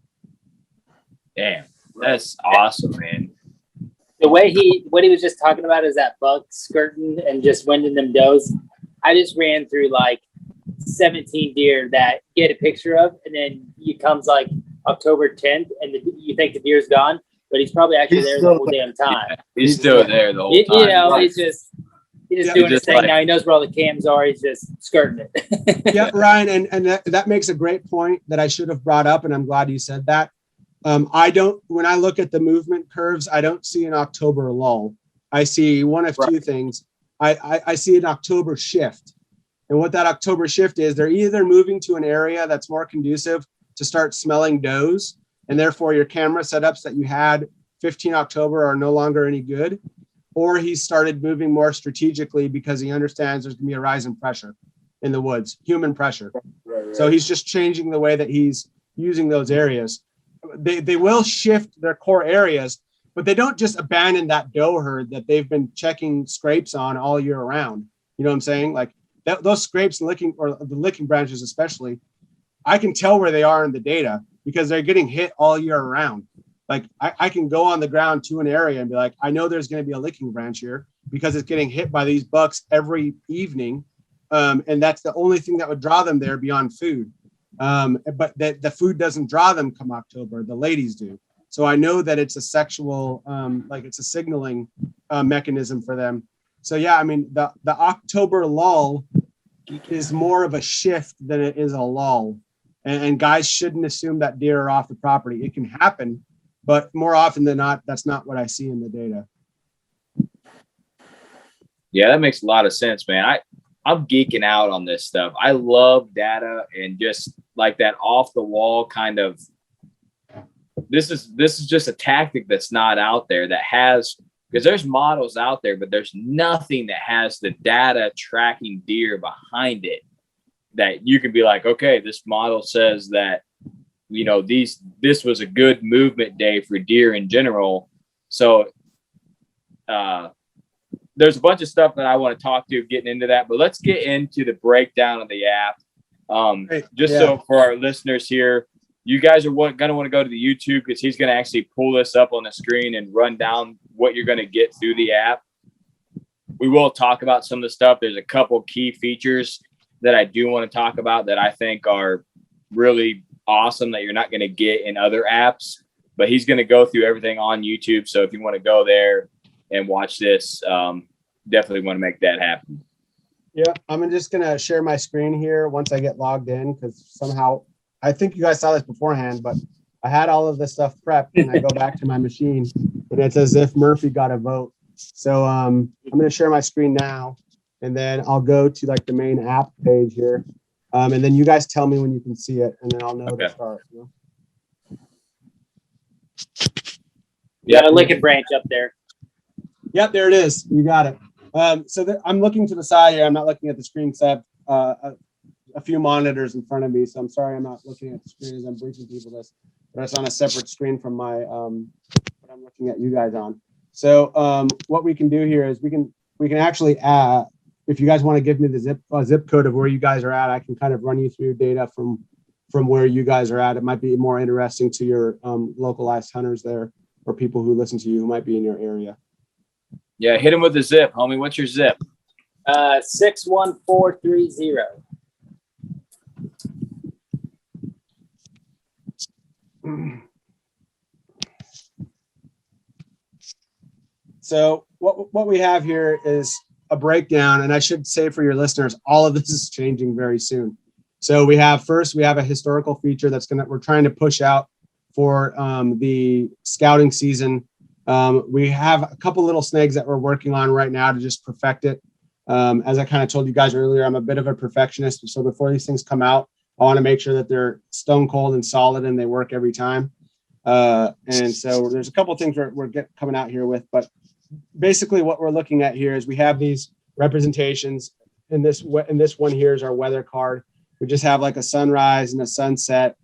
Damn, that's awesome, man. The way what he was just talking about is that buck skirting and just winding them does. I just ran through like 17 deer that you get a picture of, and then it comes like October 10th, and you think the deer's gone, but he's probably actually there the whole damn time. Yeah, he's still there the whole time. He's just doing his thing now. He knows where all the cams are. He's just skirting it. Yeah, Ryan, and that makes a great point that I should have brought up, and I'm glad you said that. When I look at the movement curves, I don't see an October lull. I see one of two things. I see an October shift. And what that October shift is, they're either moving to an area that's more conducive to start smelling does, and therefore your camera setups that you had 15 October are no longer any good, or he's started moving more strategically because he understands there's going to be a rise in pressure in the woods, human pressure. Right. So he's just changing the way that he's using those areas. They will shift their core areas, but they don't just abandon that doe herd that they've been checking scrapes on all year round. You know what I'm saying? Like those scrapes and the licking branches especially, I can tell where they are in the data because they're getting hit all year round. Like I can go on the ground to an area and be like, I know there's going to be a licking branch here because it's getting hit by these bucks every evening. And that's the only thing that would draw them there beyond food. But the food doesn't draw them come October. The ladies do. So I know that it's a sexual, it's a signaling mechanism for them. So yeah, I mean, the October lull is more of a shift than it is a lull. And guys shouldn't assume that deer are off the property. It can happen, but more often than not, that's not what I see in the data. Yeah, that makes a lot of sense, man. I'm geeking out on this stuff. I love data and just like that off the wall kind of. This is just a tactic that's not out there that has, because there's models out there, but there's nothing that has the data tracking deer behind it that you can be like, okay, this model says that, this was a good movement day for deer in general. So there's a bunch of stuff that I want to talk to getting into that, but let's get into the breakdown of the app. So for our listeners here, you guys are going to want to go to the YouTube because he's going to actually pull this up on the screen and run down what you're going to get through the app. We will talk about some of the stuff. There's a couple key features that I do want to talk about that I think are really awesome that you're not going to get in other apps, but he's going to go through everything on YouTube. So if you want to go there and watch this, definitely want to make that happen. Yeah, I'm just going to share my screen here once I get logged in, because somehow I think you guys saw this beforehand, but I had all of this stuff prepped and I go back to my machine and it's as if Murphy got a vote. So I'm going to share my screen now, and then I'll go to like the main app page here. And then you guys tell me when you can see it, and then I'll know to start. You got a licking branch up there. Yep, there it is. You got it. I'm looking to the side here. I'm not looking at the screen set. A few monitors in front of me, so I'm sorry I'm not looking at the screen as I'm briefing people this, but it's on a separate screen from my what I'm looking at you guys on. So what we can do here is we can actually add, if you guys want to give me the zip code of where you guys are at, I can kind of run you through data from where you guys are at. It might be more interesting to your localized hunters there, or people who listen to you who might be in your area. Yeah, hit him with the zip, homie. What's your zip? 61430. So what we have here is a breakdown, and I should say for your listeners, all of this is changing very soon. So we have a historical feature we're trying to push out for the scouting season. We have a couple little snags that we're working on right now to just perfect it. As I kind of told you guys earlier, I'm a bit of a perfectionist. So before these things come out, I want to make sure that they're stone cold and solid and they work every time. And so there's a couple of things we're coming out here with, but basically what we're looking at here is we have these representations. In this one here is our weather card. We just have like a sunrise and a sunset.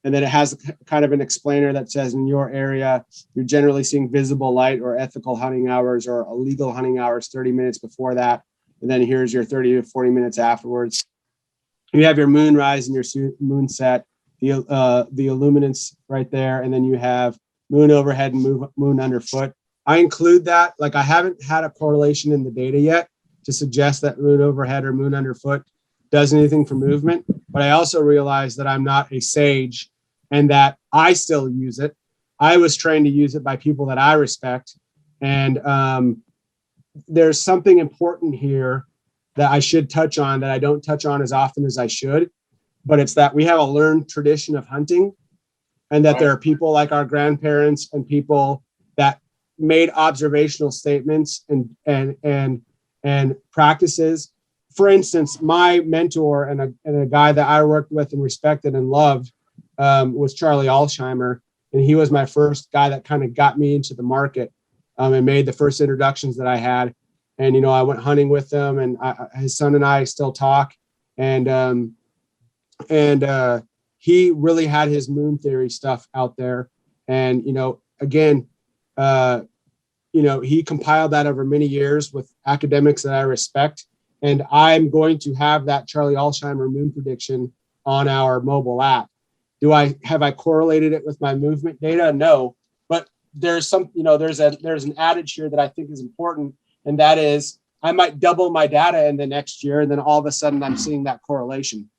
And then it has kind of an explainer that says in your area, you're generally seeing visible light or ethical hunting hours or illegal hunting hours 30 minutes before that. And then here's your 30 to 40 minutes afterwards. You have your moonrise and your moon set, the illuminance right there. And then you have moon overhead and moon underfoot. I include that. Like I haven't had a correlation in the data yet to suggest that moon overhead or moon underfoot does anything for movement. But I also realize that I'm not a sage and that I still use it. I was trained to use it by people that I respect. And there's something important here that I should touch on that I don't touch on as often as I should. But it's that we have a learned tradition of hunting and that there are people like our grandparents and people that made observational statements and practices. For instance, my mentor and a guy that I worked with and respected and loved was Charlie Alsheimer. And he was my first guy that kind of got me into the market and made the first introductions that I had. And, you know, I went hunting with him and his son and I still talk. And he really had his moon theory stuff out there. And, you know, again, you know, he compiled that over many years with academics that I respect. And I'm going to have that Charlie Alsheimer moon prediction on our mobile app. Have I correlated it with my movement data? No, but there's some, you know, there's an adage here that I think is important. And that is I might double my data in the next year. And then all of a sudden I'm seeing that correlation.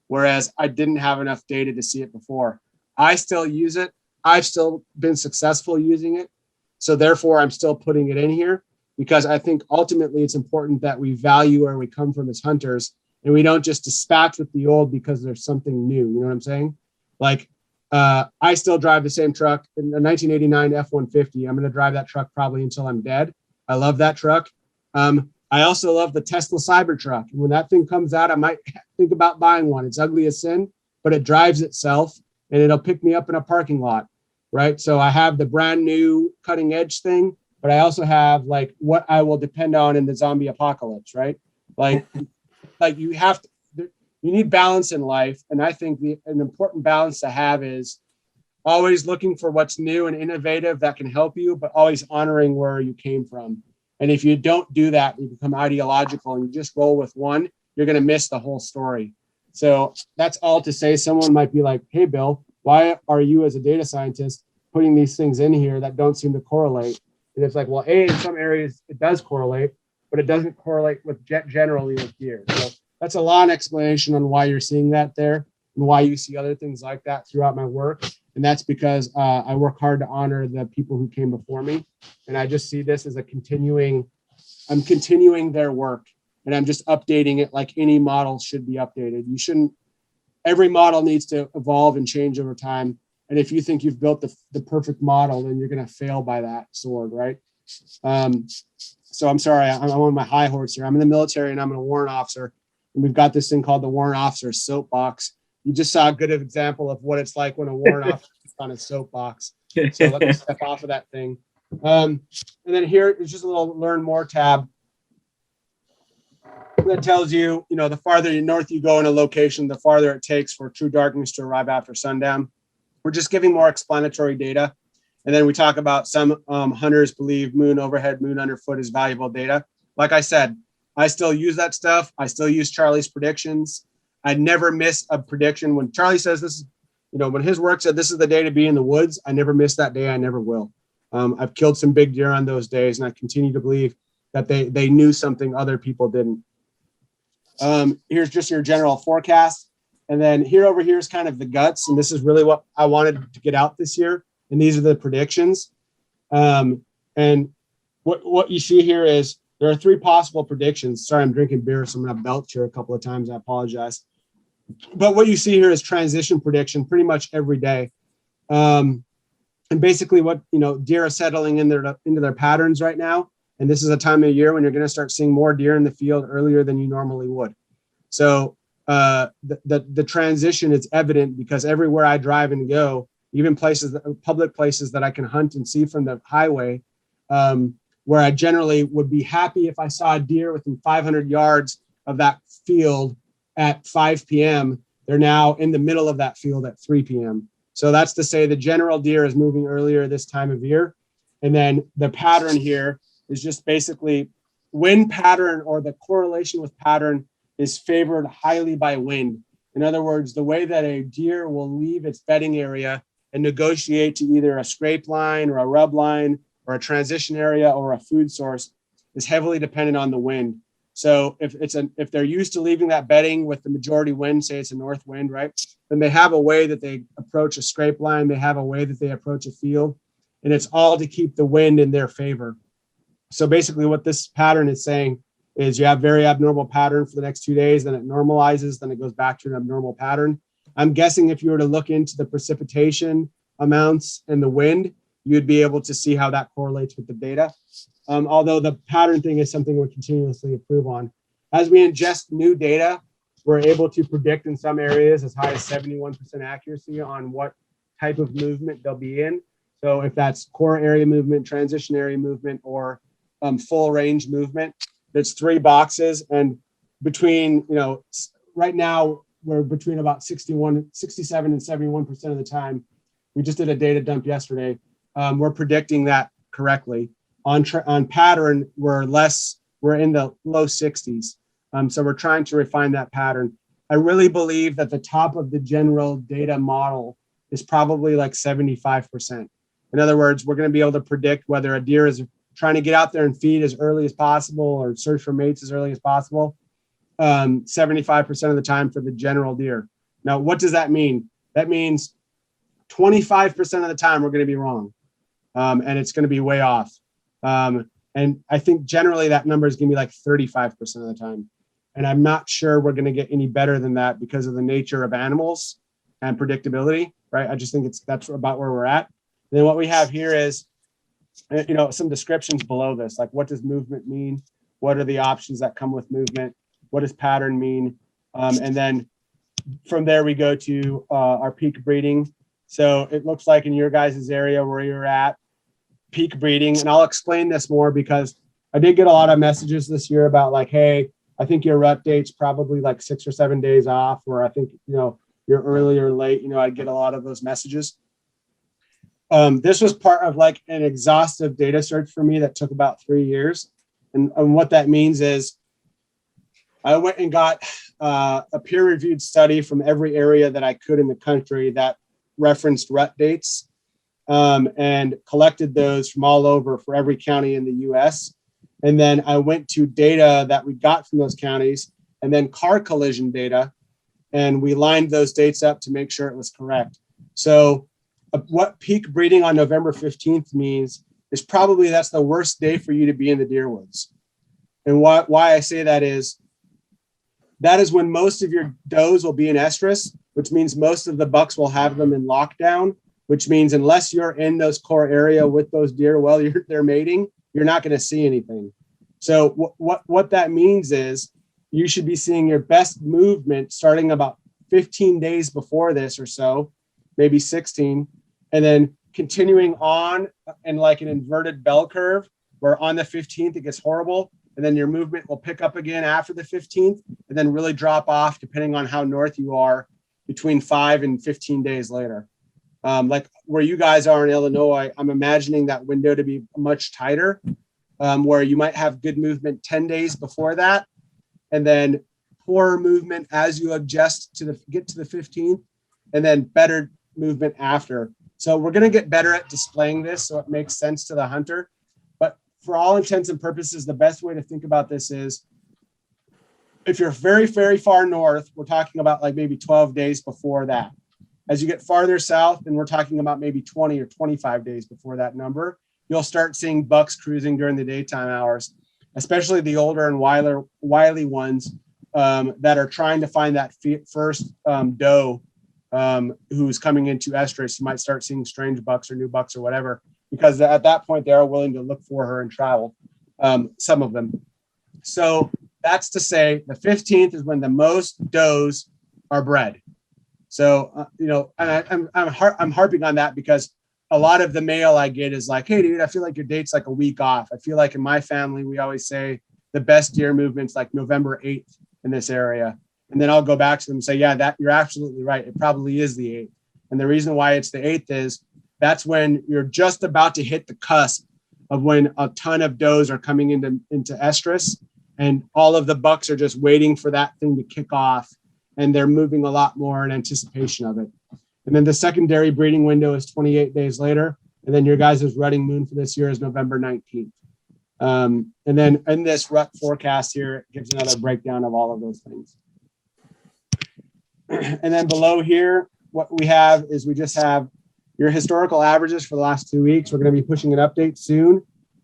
Whereas I didn't have enough data to see it before. I still use it. I've still been successful using it. So therefore I'm still putting it in here because I think ultimately it's important that we value where we come from as hunters and we don't just dispatch with the old because there's something new. You know what I'm saying? Like I still drive the same truck in a 1989 F-150. I'm going to drive that truck probably until I'm dead. I love that truck. I also love the Tesla Cybertruck. And when that thing comes out, I might think about buying one. It's ugly as sin, but it drives itself and it'll pick me up in a parking lot, right? So I have the brand new cutting edge thing, but I also have like what I will depend on in the zombie apocalypse, right? Like you have to, you need balance in life. And I think an important balance to have is always looking for what's new and innovative that can help you, but always honoring where you came from. And if you don't do that, you become ideological and you just roll with one, you're going to miss the whole story. So that's all to say. Someone might be like, hey, Bill, why are you as a data scientist putting these things in here that don't seem to correlate? And it's like, well, in some areas it does correlate, but it doesn't correlate with generally with deer. So that's a long explanation on why you're seeing that there and why you see other things like that throughout my work. And that's because I work hard to honor the people who came before me. And I just see this as I'm continuing their work and I'm just updating it like any model should be updated. Every model needs to evolve and change over time. And if you think you've built the perfect model, then you're going to fail by that sword, right? So I'm sorry, I'm on my high horse here. I'm in the military and I'm a warrant officer. And we've got this thing called the warrant officer soapbox. You just saw a good example of what it's like when a warrant officer is on a soapbox. So let me step off of that thing. And then here is just a little learn more tab that tells you, you know, the farther north you go in a location, the farther it takes for true darkness to arrive after sundown. We're just giving more explanatory data. And then we talk about some hunters believe moon overhead, moon underfoot is valuable data. Like I said, I still use that stuff. I still use Charlie's predictions. I never miss a prediction. When Charlie says this, you know, when his work said this is the day to be in the woods, I never miss that day. I never will. I've killed some big deer on those days, and I continue to believe that they knew something other people didn't. Here's just your general forecast. And then over here is kind of the guts. And this is really what I wanted to get out this year. And these are the predictions. And what you see here is there are three possible predictions. Sorry, I'm drinking beer, so I'm going to belch here a couple of times. I apologize. But what you see here is transition prediction pretty much every day. And basically what, you know, deer are settling into their patterns right now. And this is a time of year when you're going to start seeing more deer in the field earlier than you normally would. So the transition is evident because everywhere I drive and go, even public places that I can hunt and see from the highway, where I generally would be happy if I saw a deer within 500 yards of that field at 5 p.m. They're now in the middle of that field at 3 p.m. So that's to say the general deer is moving earlier this time of year. And then the pattern here is just basically wind pattern, or the correlation with pattern is favored highly by wind. In other words, the way that a deer will leave its bedding area and negotiate to either a scrape line or a rub line or a transition area or a food source is heavily dependent on the wind. So if they're used to leaving that bedding with the majority wind, say it's a north wind, right? Then they have a way that they approach a scrape line. They have a way that they approach a field, and it's all to keep the wind in their favor. So basically what this pattern is saying is you have very abnormal pattern for the next 2 days, then it normalizes, then it goes back to an abnormal pattern. I'm guessing if you were to look into the precipitation amounts and the wind, you'd be able to see how that correlates with the data. Although the pattern thing is something we continuously improve on. As we ingest new data, we're able to predict in some areas as high as 71% accuracy on what type of movement they'll be in. So if that's core area movement, transition area movement, or full range movement, there's 3 boxes. And between, right now we're between about 67 and 71% of the time. We just did a data dump yesterday. We're predicting that correctly. On pattern, we're in the low 60s. So we're trying to refine that pattern. I really believe that the top of the general data model is probably like 75%. In other words, we're going to be able to predict whether a deer is trying to get out there and feed as early as possible or search for mates as early as possible, 75% of the time for the general deer. Now, what does that mean? That means 25% of the time we're going to be wrong, and it's going to be way off. And I think generally that number is going to be like 35% of the time. And I'm not sure we're going to get any better than that because of the nature of animals and predictability, right? I just think that's about where we're at. And then what we have here is, some descriptions below this, like what does movement mean? What are the options that come with movement? What does pattern mean? And then from there we go to our peak breeding. So it looks like in your guys' area where you're at, peak breeding, and I'll explain this more because I did get a lot of messages this year about like, hey, I think your rut date's probably like 6 or 7 days off, or I think, you're early or late. I get a lot of those messages. This was part of like an exhaustive data search for me that took about 3 years. And what that means is I went and got a peer-reviewed study from every area that I could in the country that referenced rut dates, and collected those from all over for every county in the US. And then I went to data that we got from those counties and then car collision data, and we lined those dates up to make sure it was correct. So what peak breeding on November 15th means is probably that's the worst day for you to be in the deer woods. And why I say that is when most of your does will be in estrus, which means most of the bucks will have them in lockdown, which means unless you're in those core area with those deer while they're mating, you're not going to see anything. So what that means is you should be seeing your best movement starting about 15 days before this or so, maybe 16, and then continuing on in like an inverted bell curve where on the 15th it gets horrible, and then your movement will pick up again after the 15th and then really drop off depending on how north you are between 5 and 15 days later. Like where you guys are in Illinois, I'm imagining that window to be much tighter, where you might have good movement 10 days before that, and then poorer movement as you adjust to get to the 15th, and then better movement after. So we're going to get better at displaying this so it makes sense to the hunter. But for all intents and purposes, the best way to think about this is if you're very, very far north, we're talking about like maybe 12 days before that. As you get farther south, and we're talking about maybe 20 or 25 days before that number, you'll start seeing bucks cruising during the daytime hours, especially the older and wily ones that are trying to find that first doe who's coming into estrus. You might start seeing strange bucks or new bucks or whatever, because at that point they are willing to look for her and travel, some of them. So that's to say the 15th is when the most does are bred. So, and I'm harping on that because a lot of the mail I get is like, hey, dude, I feel like your date's like a week off. I feel like in my family, we always say the best deer movement's like November 8th in this area. And then I'll go back to them and say, yeah, that you're absolutely right. It probably is the 8th. And the reason why it's the 8th is that's when you're just about to hit the cusp of when a ton of does are coming into estrus, and all of the bucks are just waiting for that thing to kick off, and they're moving a lot more in anticipation of it. And then the secondary breeding window is 28 days later. And then your guys' rutting moon for this year is November 19th. And then in this rut forecast here, it gives another breakdown of all of those things. And then below here, what we have is we just have your historical averages for the last 2 weeks. We're going to be pushing an update soon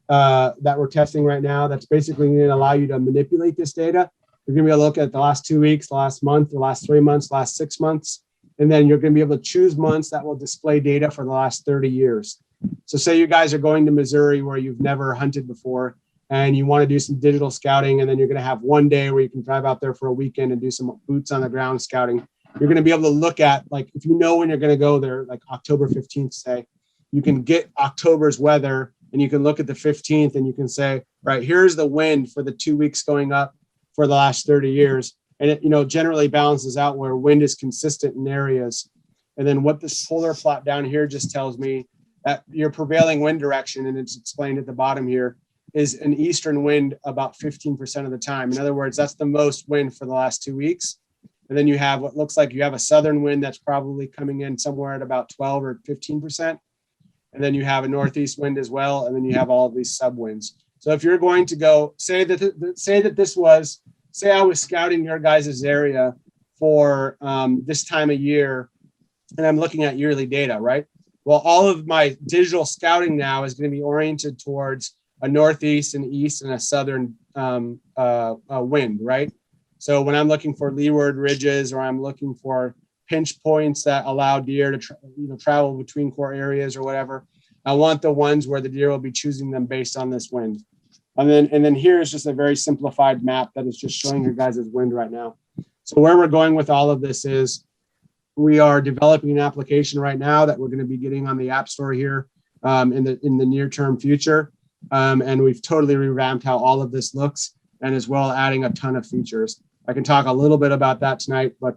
that we're testing right now. That's basically going to allow you to manipulate this data. You're going to be able to look at the last 2 weeks, the last month, the last 3 months, the last 6 months. And then you're going to be able to choose months that will display data for the last 30 years. So say you guys are going to Missouri where you've never hunted before and you want to do some digital scouting, and then you're going to have one day where you can drive out there for a weekend and do some boots on the ground scouting. You're going to be able to look at, like, if you know when you're going to go there, like October 15th, say, you can get October's weather and you can look at the 15th and you can say, right, here's the wind for the 2 weeks going up for the last 30 years. And it, generally balances out where wind is consistent in areas. And then what this polar plot down here just tells me that your prevailing wind direction, and it's explained at the bottom here, is an eastern wind about 15% of the time. In other words, that's the most wind for the last 2 weeks. And then you have what looks like you have a southern wind that's probably coming in somewhere at about 12 or 15%. And then you have a northeast wind as well. And then you have all of these subwinds. So if you're going to go, say I was scouting your guys' area for this time of year, and I'm looking at yearly data, right? Well, all of my digital scouting now is going to be oriented towards a northeast and east and a southern wind, right? So when I'm looking for leeward ridges, or I'm looking for pinch points that allow deer to travel between core areas or whatever, I want the ones where the deer will be choosing them based on this wind. And then here is just a very simplified map that is just showing your guys' wind right now. So where we're going with all of this is we are developing an application right now that we're going to be getting on the App Store here in the near term future. And we've totally revamped how all of this looks, and as well adding a ton of features. I can talk a little bit about that tonight, but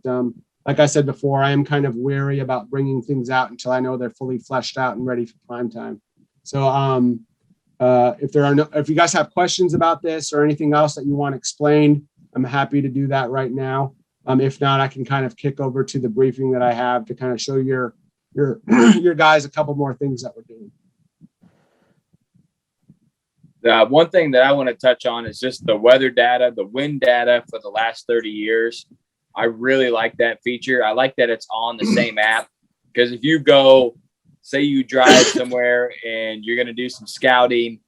like I said before, I am kind of wary about bringing things out until I know they're fully fleshed out and ready for prime time. So if you guys have questions about this or anything else that you want explained, I'm happy to do that right now. If not, I can kind of kick over to the briefing that I have to kind of show your guys a couple more things that we're doing. One thing that I want to touch on is just the weather data, the wind data for the last 30 years. I really like that feature. I like that it's on the same app, because if you go, say you drive somewhere and you're going to do some scouting,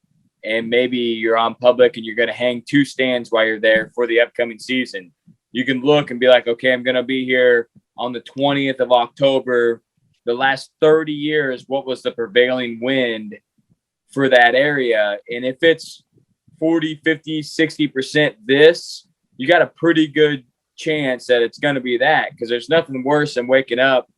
and maybe you're on public and you're going to hang 2 stands while you're there for the upcoming season, you can look and be like, okay, I'm going to be here on the 20th of October. The last 30 years, what was the prevailing wind for that area? And if it's 40, 50, 60% this, you got a pretty good chance that it's going to be that, because there's nothing worse than waking up,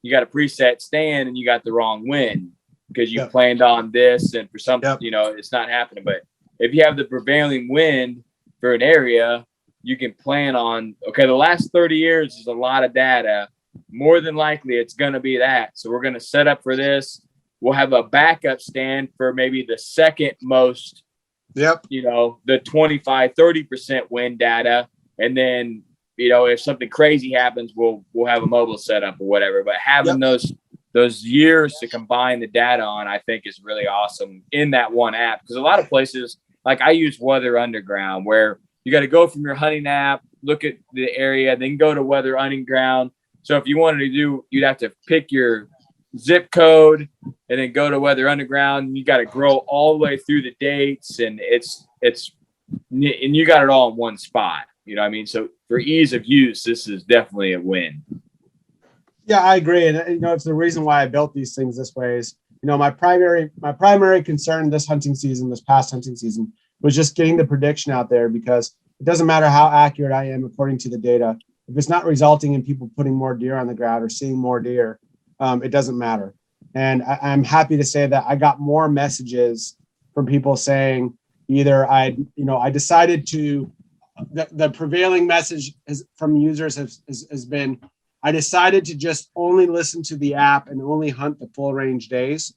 you got a preset stand and you got the wrong wind because you planned on this, and for something, it's not happening. But if you have the prevailing wind for an area, you can plan on, okay, the last 30 years is a lot of data. More than likely, it's going to be that. So we're going to set up for this. We'll have a backup stand for maybe the second most, the 25, 30% wind data. And then, if something crazy happens, we'll have a mobile setup or whatever. But having those years to combine the data on, I think is really awesome in that one app. Because a lot of places, like I use Weather Underground, where you got to go from your hunting app, look at the area, then go to Weather Underground. So if you wanted to do, you'd have to pick your zip code and then go to Weather Underground. You got to scroll all the way through the dates, and and you got it all in one spot. You know what I mean? So for ease of use, this is definitely a win. Yeah, I agree. And it's the reason why I built these things this way is, my primary concern this past hunting season was just getting the prediction out there, because it doesn't matter how accurate I am according to the data. If it's not resulting in people putting more deer on the ground or seeing more deer, it doesn't matter. And I'm happy to say that I got more messages from people saying either I decided to, the prevailing message from users has been, I decided to just only listen to the app and only hunt the full range days,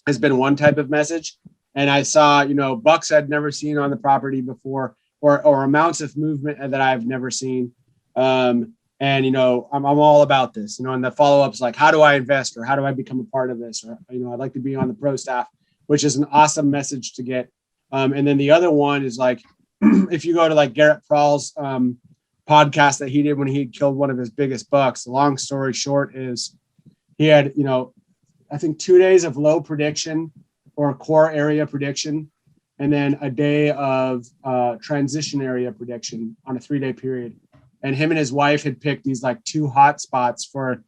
has been one type of message. And I saw, bucks I'd never seen on the property before, or amounts of movement that I've never seen. And, I'm all about this, and the follow-ups like, how do I invest, or how do I become a part of this? Or, I'd like to be on the pro staff, which is an awesome message to get. And then the other one is like, if you go to like Garrett Prahl's podcast that he did when he killed one of his biggest bucks, the long story short is he had, I think 2 days of low prediction or core area prediction, and then a day of transition area prediction on a 3-day period. And him and his wife had picked these like 2 hot spots for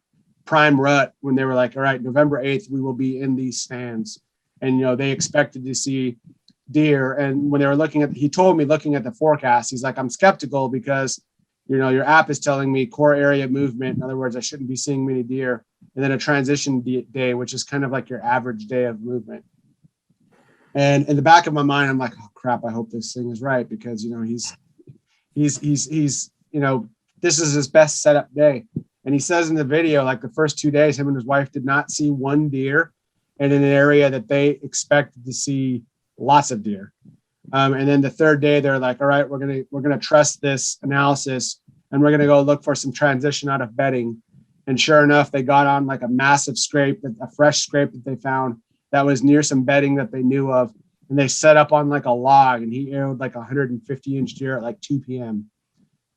prime rut when they were like, all right, November 8th, we will be in these stands. And, they expected to see deer. And when they were he told me looking at the forecast, he's like, I'm skeptical because, your app is telling me core area movement. In other words, I shouldn't be seeing many deer. And then a transition day, which is kind of like your average day of movement. And in the back of my mind, I'm like, oh crap, I hope this thing is right, because, he's this is his best setup day. And he says in the video, like the first 2 days, him and his wife did not see one deer, and in an area that they expected to see lots of deer. And then the 3rd day, they're like, all right, we're gonna trust this analysis, and we're gonna go look for some transition out of bedding. And sure enough, they got on like a massive scrape, a fresh scrape that they found that was near some bedding that they knew of. And they set up on like a log, and he arrowed like 150-inch deer at like 2 p.m.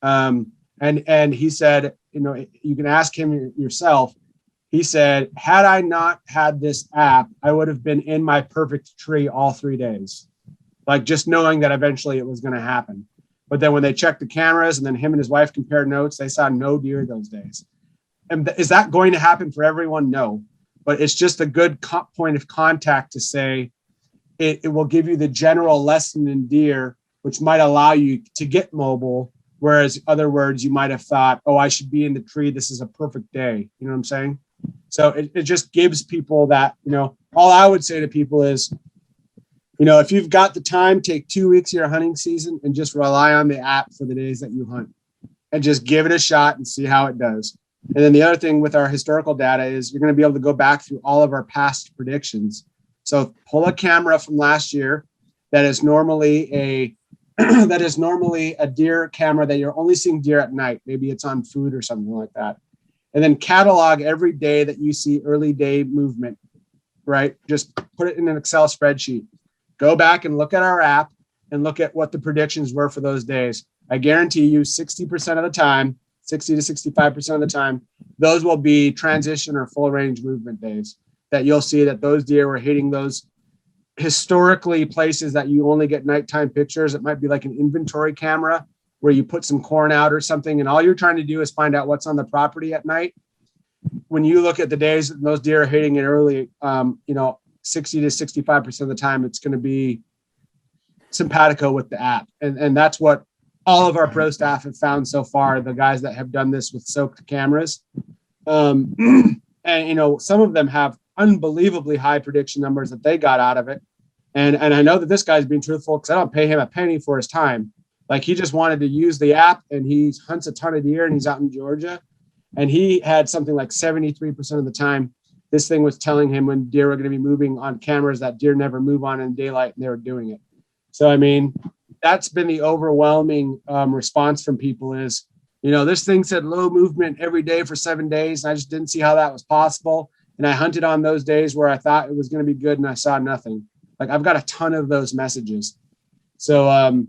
And he said, you can ask him yourself. He said, had I not had this app, I would have been in my perfect tree all 3 days. Like just knowing that eventually it was going to happen. But then when they checked the cameras and then him and his wife compared notes, they saw no deer those days. And is that going to happen for everyone? No. But it's just a good point of contact to say it will give you the general lesson in deer, which might allow you to get mobile. Whereas other words, you might have thought, oh, I should be in the tree. This is a perfect day. You know what I'm saying? So it just gives people that, all I would say to people is, if you've got the time, take 2 weeks of your hunting season and just rely on the app for the days that you hunt, and just give it a shot and see how it does. And then the other thing with our historical data is you're going to be able to go back through all of our past predictions. So pull a camera from last year that is normally a deer camera that you're only seeing deer at night. Maybe it's on food or something like that. And then catalog every day that you see early day movement, right? Just put it in an Excel spreadsheet. Go back and look at our app and look at what the predictions were for those days. I guarantee you 60% of the time, 60 to 65% of the time, those will be transition or full range movement days that you'll see that those deer were hitting those historically places that you only get nighttime pictures. It might be like an inventory camera where you put some corn out or something, and all you're trying to do is find out what's on the property at night. When you look at the days that those deer are hitting it early, 60 to 65% of the time, it's going to be simpatico with the app. And that's what all of our pro staff have found so far, the guys that have done this with soaked cameras. And, some of them have unbelievably high prediction numbers that they got out of it. And I know that this guy's being truthful because I don't pay him a penny for his time. Like he just wanted to use the app, and he hunts a ton of deer, and he's out in Georgia. And he had something like 73% of the time, this thing was telling him when deer were going to be moving on cameras that deer never move on in daylight, and they were doing it. So, I mean, that's been the overwhelming response from people is, this thing said low movement every day for 7 days. And I just didn't see how that was possible. And I hunted on those days where I thought it was going to be good, and I saw nothing. Like I've got a ton of those messages. So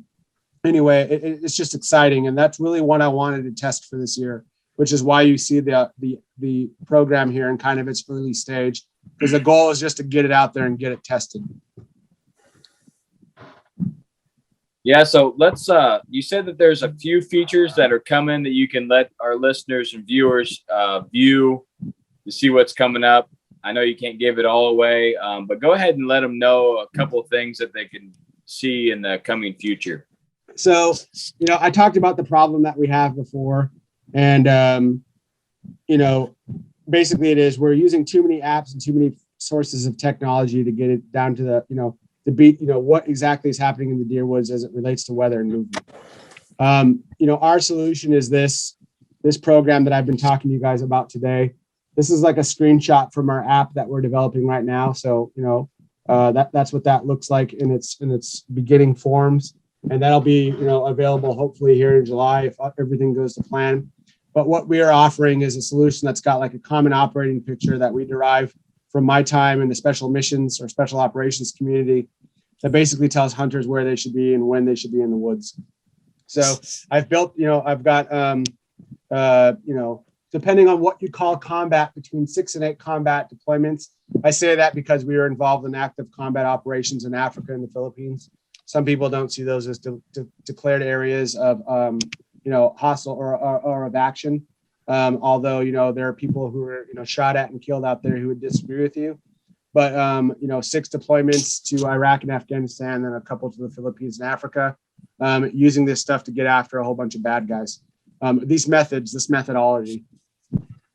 anyway, it's just exciting. And that's really what I wanted to test for this year, which is why you see the program here in kind of its early stage, because the goal is just to get it out there and get it tested. Yeah, so let's you said that there's a few features that are coming that you can let our listeners and viewers view to see what's coming up. I know you can't give it all away, but go ahead and let them know a couple of things that they can see in the coming future. So, I talked about the problem that we have before, and, basically it is we're using too many apps and too many sources of technology to get it down to the, to beat, what exactly is happening in the deer woods as it relates to weather and movement. Our solution is this program that I've been talking to you guys about today. This is like a screenshot from our app that we're developing right now. So, that's what that looks like in its beginning forms. And that'll be, available hopefully here in July if everything goes to plan. But what we are offering is a solution that's got like a common operating picture that we derive from my time in the special missions or special operations community that basically tells hunters where they should be and when they should be in the woods. So I've built, I've got, depending on what you call combat, between 6 and 8 combat deployments. I say that because we were involved in active combat operations in Africa and the Philippines. Some people don't see those as declared areas of, hostile or of action. Although, there are people who are, shot at and killed out there who would disagree with you. But, 6 deployments to Iraq and Afghanistan and a couple to the Philippines and Africa, using this stuff to get after a whole bunch of bad guys. This methodology.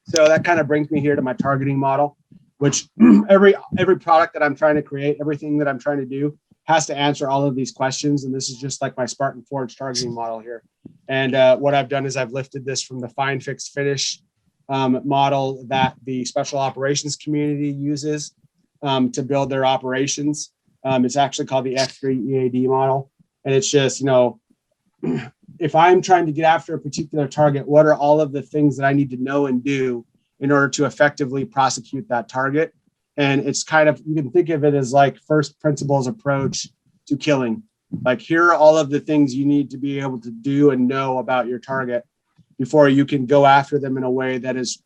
So that kind of brings me here to my targeting model, which every product that I'm trying to create, everything that I'm trying to do has to answer all of these questions. And this is just like my Spartan Forge targeting model here. And what I've done is I've lifted this from the find, fix, finish model that the special operations community uses to build their operations. It's actually called the F3 EAD model. And it's just, if I'm trying to get after a particular target, what are all of the things that I need to know and do in order to effectively prosecute that target? And it's kind of, you can think of it as like first principles approach to killing. Like, here are all of the things you need to be able to do and know about your target before you can go after them in a way that is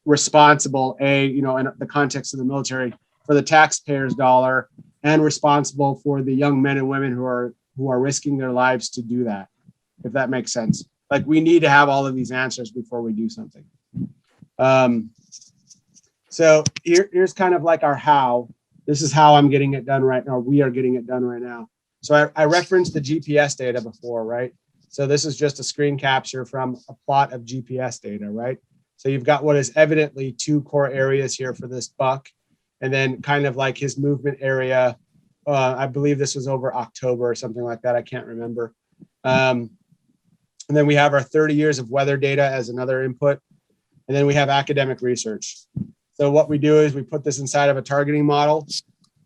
responsible, in the context of the military, for the taxpayer's dollar, and responsible for the young men and women who are risking their lives to do that, if that makes sense. Like, we need to have all of these answers before we do something. So here's kind of like our how. This is how I'm getting it done right now. We are getting it done right now. So I referenced the GPS data before, right? So this is just a screen capture from a plot of GPS data, right? So you've got what is evidently 2 core areas here for this buck, and then kind of like his movement area. I believe this was over October or something like that. I can't remember. And then we have our 30 years of weather data as another input. And then we have academic research. So what we do is we put this inside of a targeting model.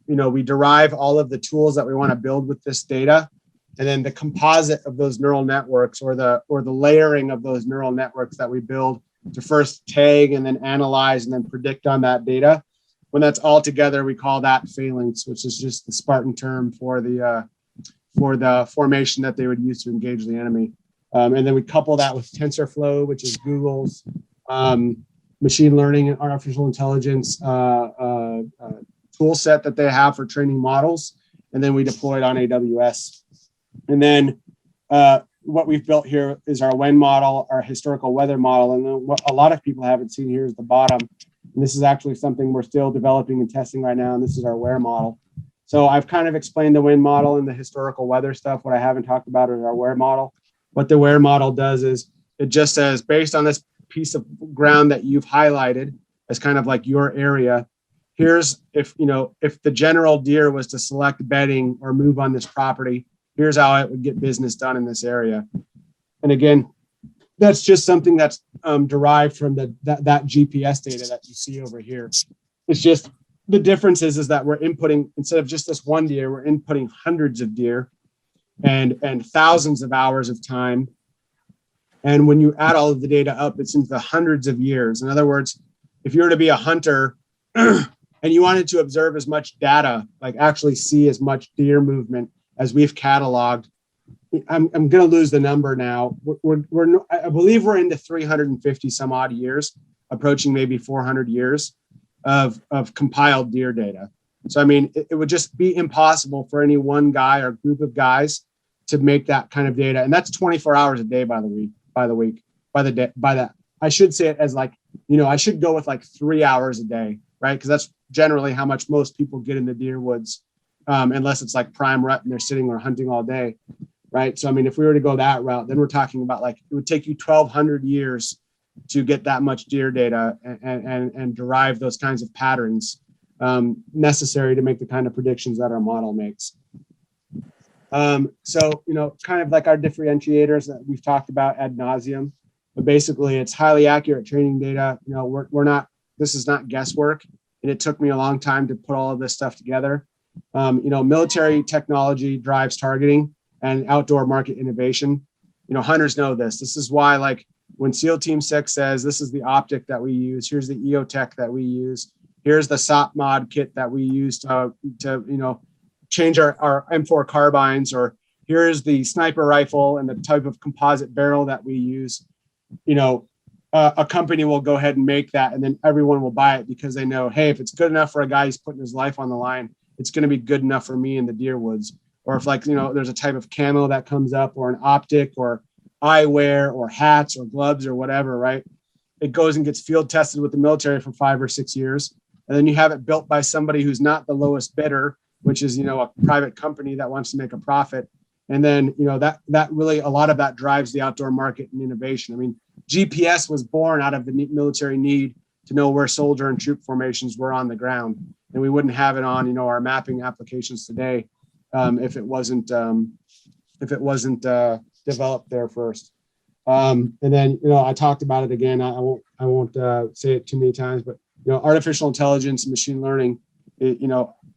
We derive all of the tools that we want to build with this data. And then the composite of those neural networks, or the layering of those neural networks that we build to first tag and then analyze and then predict on that data. When that's all together, we call that phalanx, which is just the Spartan term for the formation that they would use to engage the enemy. And then we couple that with TensorFlow, which is Google's machine learning and artificial intelligence tool set that they have for training models. And then we deploy it on AWS. And then what we've built here is our WEN model, our historical weather model. And then what a lot of people haven't seen here is the bottom. And this is actually something we're still developing and testing right now. And this is our WER model. So I've kind of explained the WEN model and the historical weather stuff. What I haven't talked about is our WER model. What the WER model does is it just says, based on this piece of ground that you've highlighted as kind of like your area, here's if the general deer was to select bedding or move on this property, here's how it would get business done in this area. And again, that's just something that's derived from that GPS data that you see over here. It's just the difference is that we're inputting, instead of just this one deer, we're inputting hundreds of deer and thousands of hours of time. And when you add all of the data up, it's into the hundreds of years. In other words, if you were to be a hunter and you wanted to observe as much data, like actually see as much deer movement as we've cataloged, I'm going to lose the number now. I believe we're into 350 some odd years, approaching maybe 400 years of compiled deer data. So, I mean, it would just be impossible for any one guy or group of guys to make that kind of data. And that's 24 hours a day, by the day. I should say it as like, I should go with like 3 hours a day, right? Because that's generally how much most people get in the deer woods, unless it's like prime rut and they're sitting or hunting all day. right? So, I mean, if we were to go that route, then we're talking about like, it would take you 1,200 years to get that much deer data and derive those kinds of patterns necessary to make the kind of predictions that our model makes. So, kind of like our differentiators that we've talked about ad nauseum, but basically it's highly accurate training data. This is not guesswork. And it took me a long time to put all of this stuff together. Military technology drives targeting and outdoor market innovation. Hunters know this. This is why, like, when SEAL Team 6 says, this is the optic that we use, here's the EOTech that we use, here's the SOP mod kit that we use to change our M4 carbines, or here's the sniper rifle and the type of composite barrel that we use, a company will go ahead and make that, and then everyone will buy it because they know, hey, if it's good enough for a guy who's putting his life on the line, it's going to be good enough for me in the deer woods. Or if, like, there's a type of camo that comes up, or an optic, or eyewear, or hats, or gloves, or whatever, right? It goes and gets field tested with the military for 5 or 6 years. And then you have it built by somebody who's not the lowest bidder, which is, a private company that wants to make a profit. And then, that really, a lot of that drives the outdoor market and innovation. I mean, GPS was born out of the military need to know where soldier and troop formations were on the ground. And we wouldn't have it on, our mapping applications today if it wasn't developed there first. And then, I talked about it again. I won't say it too many times, but, artificial intelligence and machine learning,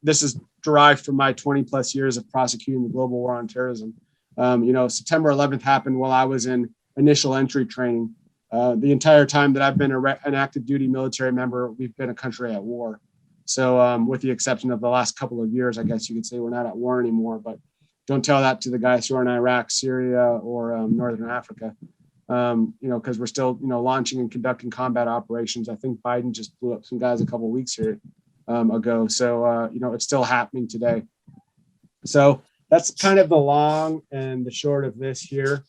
this is derived from my 20 plus years of prosecuting the global war on terrorism. September 11th happened while I was in initial entry training. The entire time that I've been an active duty military member, we've been a country at war. So with the exception of the last couple of years, I guess you could say we're not at war anymore, but don't tell that to the guys who are in Iraq, Syria, or Northern Africa, because we're still, launching and conducting combat operations. I think Biden just blew up some guys a couple of weeks here ago. So, it's still happening today. So that's kind of the long and the short of this here.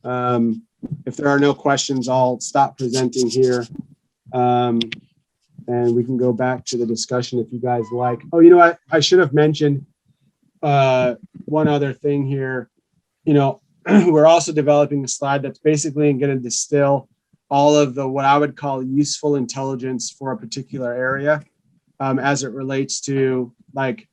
If there are no questions, I'll stop presenting here. And we can go back to the discussion if you guys like. Oh, I should have mentioned one other thing here. We're also developing a slide that's basically going to distill all of the, what I would call, useful intelligence for a particular area as it relates to, like,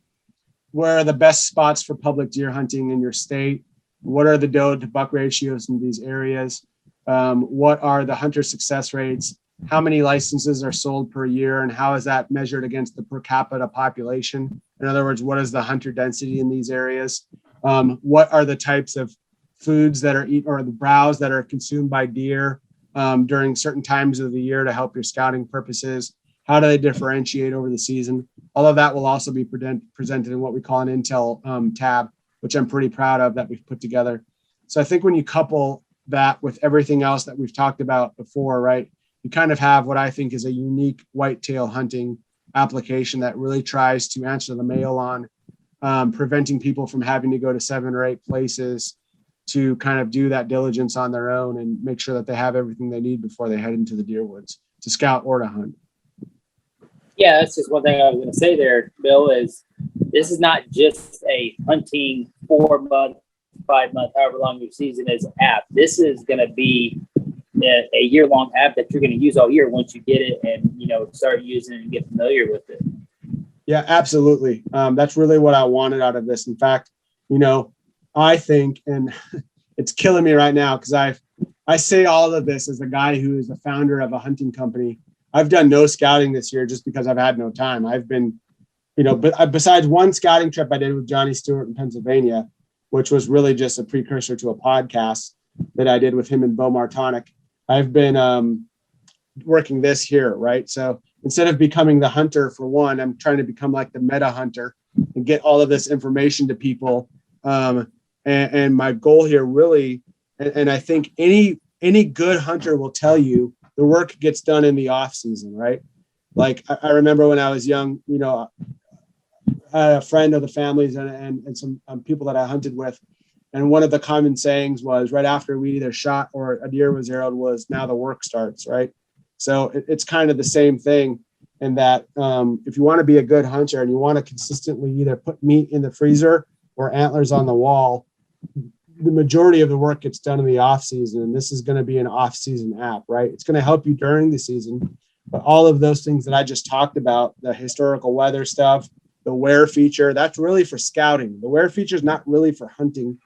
where are the best spots for public deer hunting in your state? What are the doe to buck ratios in these areas? What are the hunter success rates? How many licenses are sold per year, and how is that measured against the per capita population? In other words, what is the hunter density in these areas? What are the types of foods that are eaten, or the browse that are consumed by deer during certain times of the year to help your scouting purposes? How do they differentiate over the season? All of that will also be presented in what we call an Intel tab, which I'm pretty proud of that we've put together. So I think when you couple that with everything else that we've talked about before, right, you kind of have what I think is a unique whitetail hunting application that really tries to answer the mail on preventing people from having to go to 7 or 8 places to kind of do that diligence on their own and make sure that they have everything they need before they head into the deer woods to scout or to hunt. Yeah, that's just one thing I was going to say there, Bill, is this is not just a hunting 4-month, 5-month, however long your season is app. This is going to be a year-long app that you're going to use all year once you get it and, start using it and get familiar with it. Yeah, absolutely. That's really what I wanted out of this. In fact, I think, and it's killing me right now because I say all of this as a guy who is the founder of a hunting company. I've done no scouting this year just because I've had no time. I've been, but besides one scouting trip I did with Johnny Stewart in Pennsylvania, which was really just a precursor to a podcast that I did with him and Bo Martonic, I've been working this here, right? So instead of becoming the hunter for one, I'm trying to become like the meta hunter and get all of this information to people. And my goal here really, and I think any good hunter will tell you, the work gets done in the off season, right? Like I remember when I was young, I had a friend of the family's and some people that I hunted with. And one of the common sayings was right after we either shot or a deer was arrowed was now the work starts, right? So it's kind of the same thing in that if you want to be a good hunter and you want to consistently either put meat in the freezer or antlers on the wall, the majority of the work gets done in the off season, and this is going to be an off season app, right? It's going to help you during the season, but all of those things that I just talked about, the historical weather stuff, the wear feature, that's really for scouting. The wear feature is not really for hunting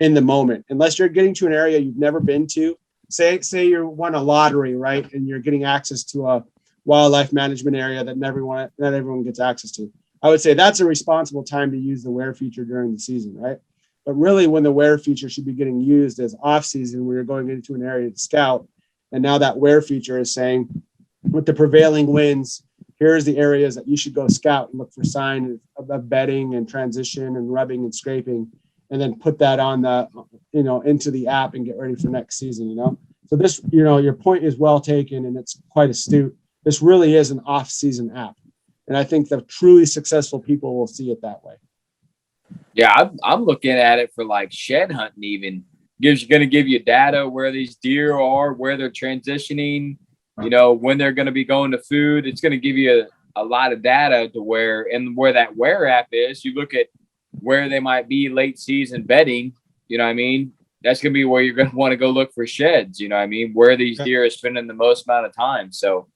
in the moment, unless you're getting to an area you've never been to. Say you won a lottery, right? And you're getting access to a wildlife management area that not everyone gets access to. I would say that's a responsible time to use the wear feature during the season, right? But really, when the wear feature should be getting used as off season, where you're going into an area to scout, and now that wear feature is saying, with the prevailing winds, here's the areas that you should go scout and look for signs of bedding and transition and rubbing and scraping, and then put that on the, into the app and get ready for next season. So this, your point is well taken, and it's quite astute. This really is an off season app, and I think the truly successful people will see it that way. Yeah, I'm looking at it for like shed hunting. Even going to give you data where these deer are, where they're transitioning, when they're going to be going to food. It's going to give you a lot of data to where that wear app is. You look at where they might be late season bedding. You know what I mean? That's going to be where you're going to want to go look for sheds. You know what I mean? Where these deer are spending the most amount of time. So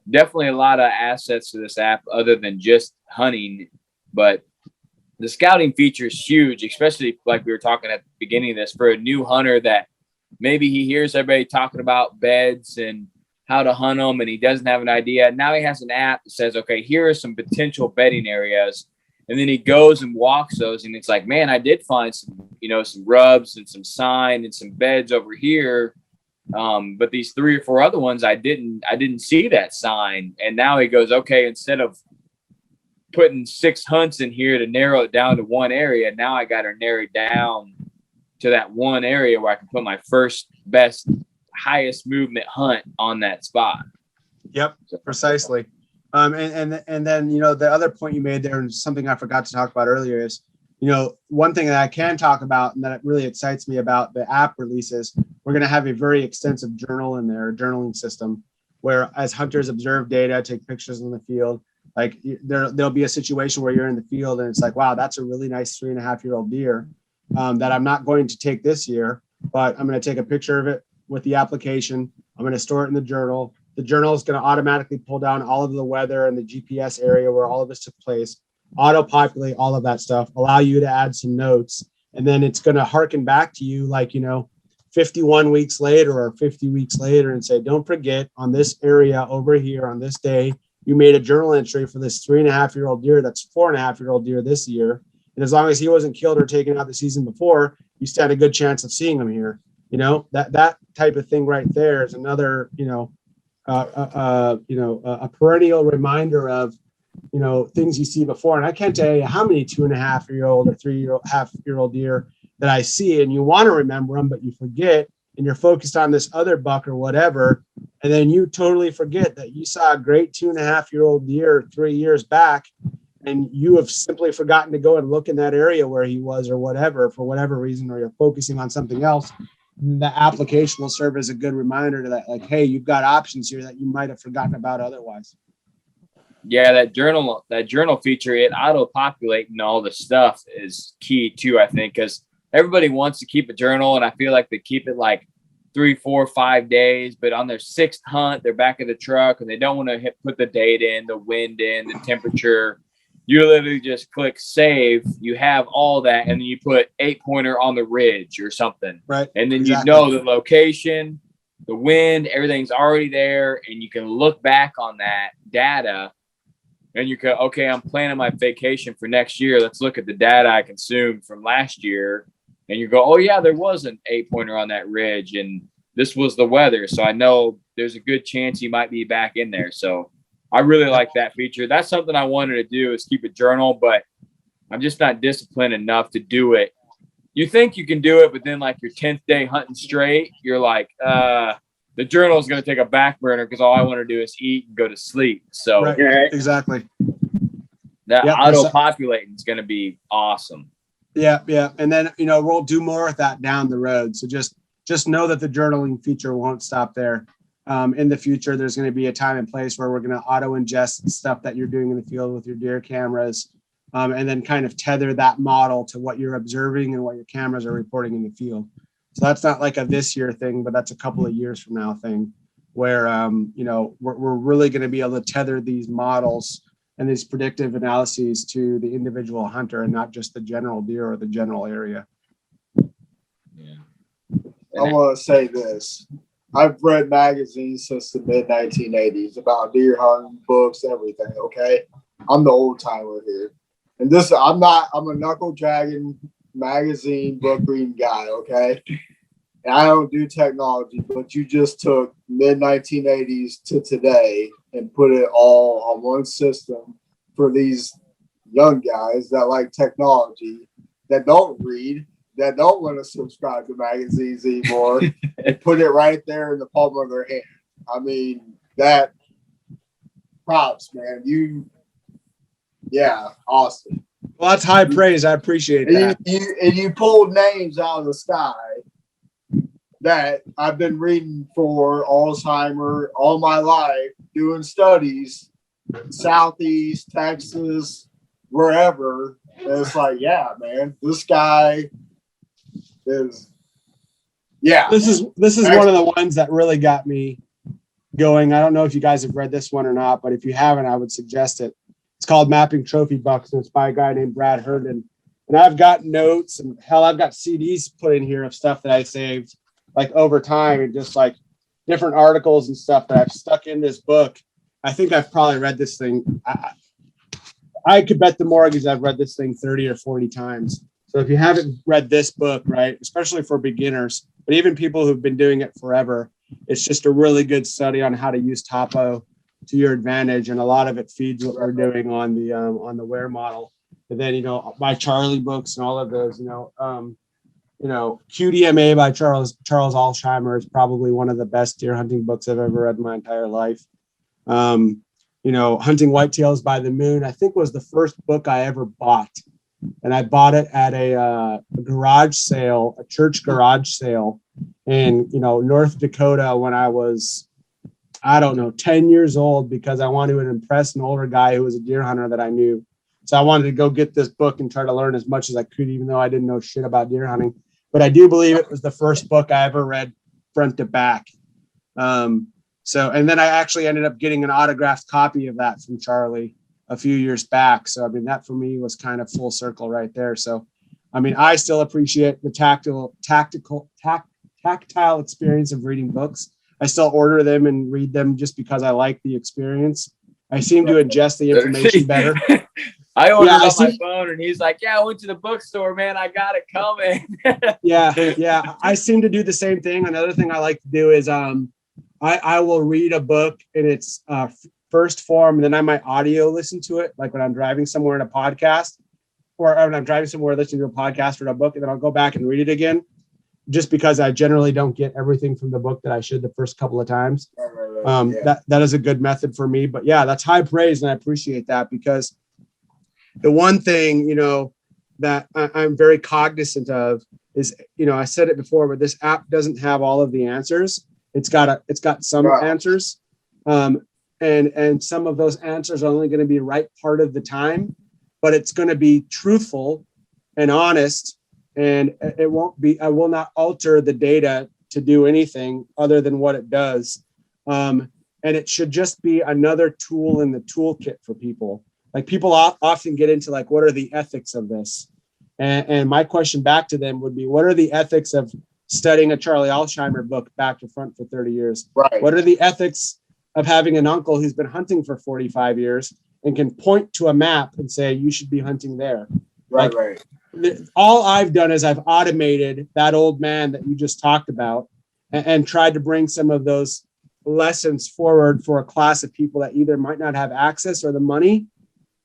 definitely a lot of assets to this app other than just hunting, but the scouting feature is huge, especially like we were talking at the beginning of this, for a new hunter that maybe he hears everybody talking about beds and how to hunt them, and he doesn't have an idea. Now he has an app that says, okay, here are some potential bedding areas. And then he goes and walks those, and it's like, man, I did find some, some rubs and some sign and some beds over here. But these 3 or 4 other ones, I didn't see that sign. And now he goes, okay, instead of putting 6 hunts in here to narrow it down to one area, now I got to narrow it down to that one area where I can put my first best highest movement hunt on that spot. Yep, precisely. And then the other point you made there, and something I forgot to talk about earlier, is one thing that I can talk about and that really excites me about the app releases, we're going to have a very extensive journal in there, a journaling system, where as hunters observe data, take pictures in the field, like there'll be a situation where you're in the field and it's like, wow, that's a really nice 3.5-year-old deer that I'm not going to take this year, but I'm going to take a picture of it with the application. I'm going to store it in the journal. The journal is going to automatically pull down all of the weather and the GPS area where all of this took place, auto-populate all of that stuff, allow you to add some notes, and then it's going to harken back to you like, 51 weeks later or 50 weeks later and say, don't forget, on this area over here on this day, you made a journal entry for this 3.5-year-old deer that's 4.5-year-old deer this year. And as long as he wasn't killed or taken out the season before, you stand a good chance of seeing him here. That type of thing right there is another, a perennial reminder of, things you see before. And I can't tell you how many 2.5-year-old or 3.5-year-old deer that I see, and you want to remember them, but you forget, and you're focused on this other buck or whatever. And then you totally forget that you saw a great 2.5-year-old deer 3 years back, and you have simply forgotten to go and look in that area where he was or whatever, for whatever reason, or you're focusing on something else. The application will serve as a good reminder to that, like, hey, you've got options here that you might have forgotten about otherwise. Yeah, that journal feature, it auto-populating all the stuff is key too, I think, because everybody wants to keep a journal, and I feel like they keep it like 3, 4, 5 days, but on their 6th hunt, they're back at the truck and they don't want to put the date in, the wind in, the temperature. You literally just click save. You have all that, and then you put 8-pointer on the ridge or something. Right. And then exactly. You know the location, the wind, everything's already there, and you can look back on that data. And you go, okay, I'm planning my vacation for next year. Let's look at the data I consumed from last year. And you go, oh, yeah, there was an 8-pointer on that ridge, and this was the weather. So I know there's a good chance you might be back in there. So I really like that feature. That's something I wanted to do, is keep a journal, but I'm just not disciplined enough to do it. You think you can do it, but then like your 10th day hunting straight, you're like, the journal is going to take a back burner because all I want to do is eat and go to sleep. So right. Exactly. That auto-populating is going to be awesome. Yeah. And then, we'll do more with that down the road. So just know that the journaling feature won't stop there. In the future, there's going to be a time and place where we're going to auto ingest stuff that you're doing in the field with your deer cameras. and then kind of tether that model to what you're observing and what your cameras are reporting in the field. So that's not like a this year thing, but that's a couple of years from now thing where, we're really going to be able to tether these models and these predictive analyses to the individual hunter and not just the general deer or the general area. Yeah. I want to say this. I've read magazines since the mid 1980s about deer hunting, books, everything. Okay. I'm the old timer here. And I'm a knuckle dragging magazine book reading guy. Okay. And I don't do technology, but you just took mid 1980s to today and put it all on one system for these young guys that like technology, that don't read, that don't want to subscribe to magazines anymore, and put it right there in the palm of their hand. I mean, that props, man. Awesome. Well, that's high praise. I appreciate that. And you pulled names out of the sky that I've been reading for Alzheimer all my life, doing studies, Southeast, Texas, wherever. And it's like, yeah, man, this guy is, yeah. This is one of the ones that really got me going. I don't know if you guys have read this one or not, but if you haven't, I would suggest it. It's called Mapping Trophy Bucks, and it's by a guy named Brad Herndon. And I've got notes, and hell, I've got CDs put in here of stuff that I saved like over time, and just like different articles and stuff that I've stuck in this book. I think I've probably read this thing. I could bet the mortgage I've read this thing 30 or 40 times. So if you haven't read this book, right, especially for beginners, but even people who've been doing it forever, it's just a really good study on how to use topo to your advantage. And a lot of it feeds what we're doing on the WARE model. And then, my Charlie books and all of those, QDMA by Charles Alsheimer is probably one of the best deer hunting books I've ever read in my entire life. Hunting Whitetails by the Moon, I think, was the first book I ever bought. And I bought it at a garage sale, a church garage sale in, North Dakota when I was, 10 years old, because I wanted to impress an older guy who was a deer hunter that I knew. So I wanted to go get this book and try to learn as much as I could, even though I didn't know shit about deer hunting. But I do believe it was the first book I ever read front to back. And then I actually ended up getting an autographed copy of that from Charlie a few years back. So, that for me was kind of full circle right there. So, I still appreciate the tactile experience of reading books. I still order them and read them just because I like the experience. I seem to ingest the information better. I ordered on my phone, and he's like, yeah, I went to the bookstore, man. I got it coming. Yeah. I seem to do the same thing. Another thing I like to do is I will read a book in its first form, and then I might audio listen to it, like when I'm driving somewhere in a podcast, or when I'm driving somewhere listening to a podcast or a book, and then I'll go back and read it again, just because I generally don't get everything from the book that I should the first couple of times. That is a good method for me. But yeah, that's high praise, and I appreciate that, because the one thing, that I'm very cognizant of is, I said it before, but this app doesn't have all of the answers. It's got some answers. And some of those answers are only going to be right part of the time, but it's going to be truthful and honest. And I will not alter the data to do anything other than what it does. And it should just be another tool in the toolkit for people. Like, people often get into like, what are the ethics of this? And my question back to them would be, what are the ethics of studying a Charlie Alsheimer book back to front for 30 years? Right. What are the ethics of having an uncle who's been hunting for 45 years and can point to a map and say, you should be hunting there? Right. All I've done is I've automated that old man that you just talked about, and tried to bring some of those lessons forward for a class of people that either might not have access or the money,